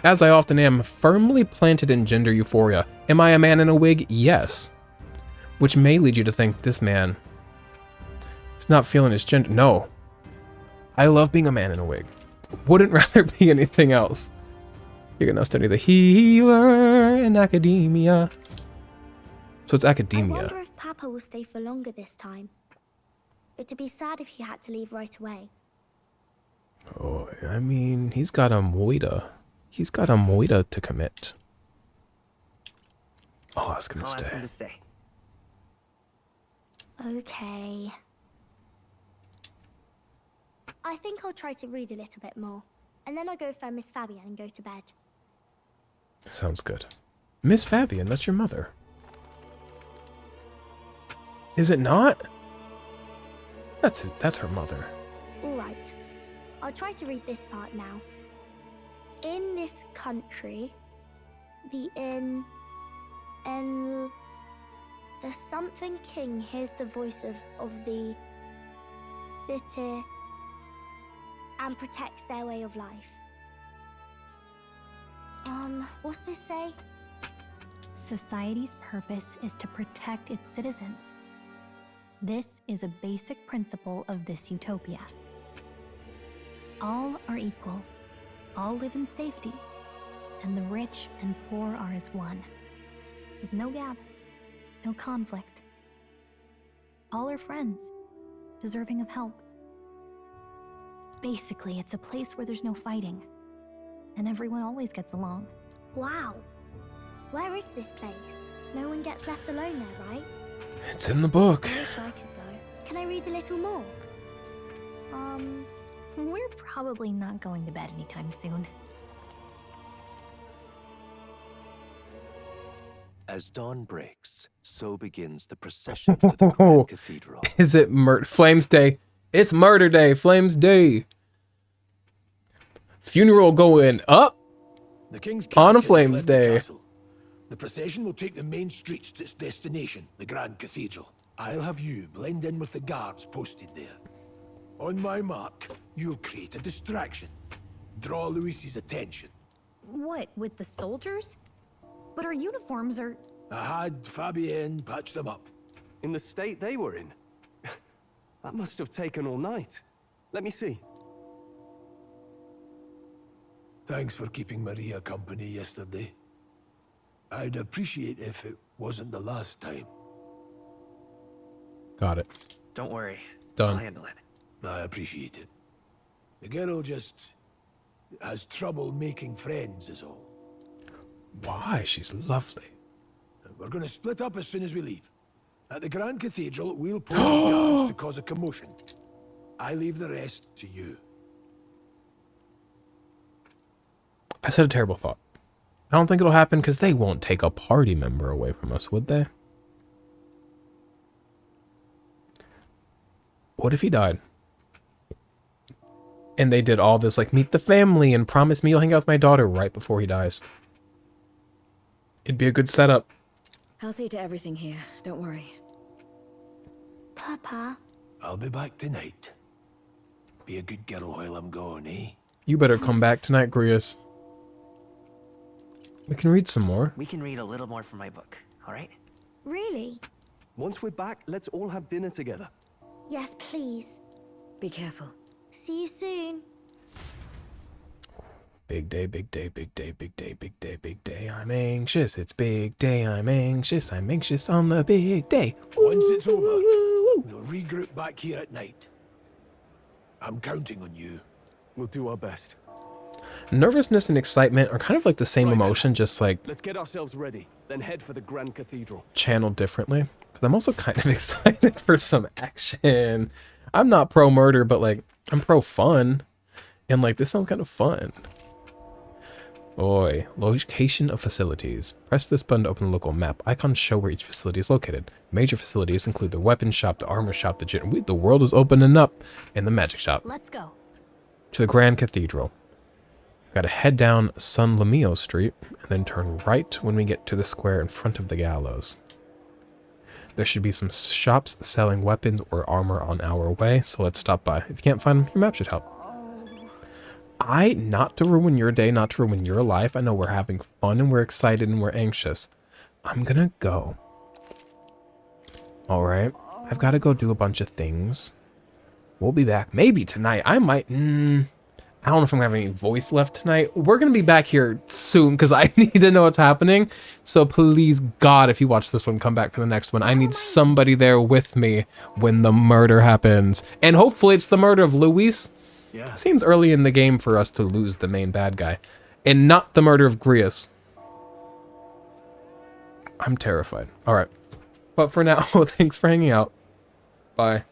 as I often am, firmly planted in gender euphoria. Am I a man in a wig? Yes. Which may lead you to think this man is not feeling his gender. No. I love being a man in a wig. Wouldn't rather be anything else. You're gonna study the healer in academia. So it's academia. I wonder if Papa will stay for longer this time. It'd be sad if he had to leave right away. Oh, I mean, he's got a moida. He's got a moida to commit. I'll ask him to stay. Ask him to stay. Okay. I think I'll try to read a little bit more. And then I'll go find Miss Fabian and go to bed. Sounds good. Miss Fabian, that's your mother. Is it not? That's her mother. Alright. I'll try to read this part now. In this country, the something king hears the voices of the city and protects their way of life. What's this say? Society's purpose is to protect its citizens. This is a basic principle of this utopia. All are equal, all live in safety, and the rich and poor are as one, with no gaps, no conflict. All are friends, deserving of help. Basically, it's a place where there's no fighting, and everyone always gets along. Wow. Where is this place? No one gets left alone there, right? It's in the book. I wish I could go. Can I read a little more? We're probably not going to bed anytime soon. As dawn breaks, so begins the procession to the Grand Cathedral. Is it Flames Day? It's Murder Day, Flames Day. Funeral going up The King's on a casket has Flames left the Day. castle. The procession will take the main streets to its destination, the Grand Cathedral. I'll have you blend in with the guards posted there. On my mark, you'll create a distraction. Draw Luis's attention. What, with the soldiers? But our uniforms are... I had Fabienne patch them up. In the state they were in? That must have taken all night. Let me see. Thanks for keeping Maria company yesterday. I'd appreciate if it wasn't the last time. Got it. Don't worry. Done. I'll handle it. I appreciate it. The girl just has trouble making friends is all. Why? She's lovely. We're going to split up as soon as we leave. At the Grand Cathedral, we'll post guards to cause a commotion. I leave the rest to you. I said a terrible thought. I don't think it'll happen because they won't take a party member away from us, would they? What if he died? And they did all this, like, meet the family and promise me you'll hang out with my daughter right before he dies. It'd be a good setup. I'll see to everything here. Don't worry. Papa. I'll be back tonight. Be a good girl while I'm gone, eh? You better come back tonight, Grius. We can read some more. We can read a little more from my book, all right? Really? Once we're back, let's all have dinner together. Yes, please. Be careful. See you soon. Big day, big day, big day, big day, big day, big day. I'm anxious. It's big day. I'm anxious. I'm anxious on the big day. Once it's over, we'll regroup back here at night. I'm counting on you. We'll do our best. Nervousness and excitement are kind of like the same emotion, just like Let's get ourselves ready, then head for the Grand Cathedral. channeled differently. Because I'm also kind of excited for some action. I'm not pro murder, but like I'm pro fun, and like this sounds kind of fun. Oi, location of facilities. Press this button to open the local map. Icons show where each facility is located. Major facilities include the weapon shop, the armor shop, the gym. The world is opening up, and the magic shop. Let's go. To the Grand Cathedral. We've got to head down San Lamio Street, and then turn right when we get to the square in front of the gallows. There should be some shops selling weapons or armor on our way, so let's stop by. If you can't find them, your map should help. Not to ruin your day, not to ruin your life. I know we're having fun and we're excited and we're anxious. I'm gonna go. Alright. I've got to go do a bunch of things. We'll be back. Maybe tonight. I might... I don't know if I'm gonna have any voice left tonight. We're gonna be back here soon because I need to know what's happening. So please, God, if you watch this one, come back for the next one. I need somebody there with me when the murder happens. And hopefully it's the murder of Luis. Yeah. Seems early in the game for us to lose the main bad guy. And not the murder of Grius. I'm terrified. Alright. But for now, thanks for hanging out. Bye.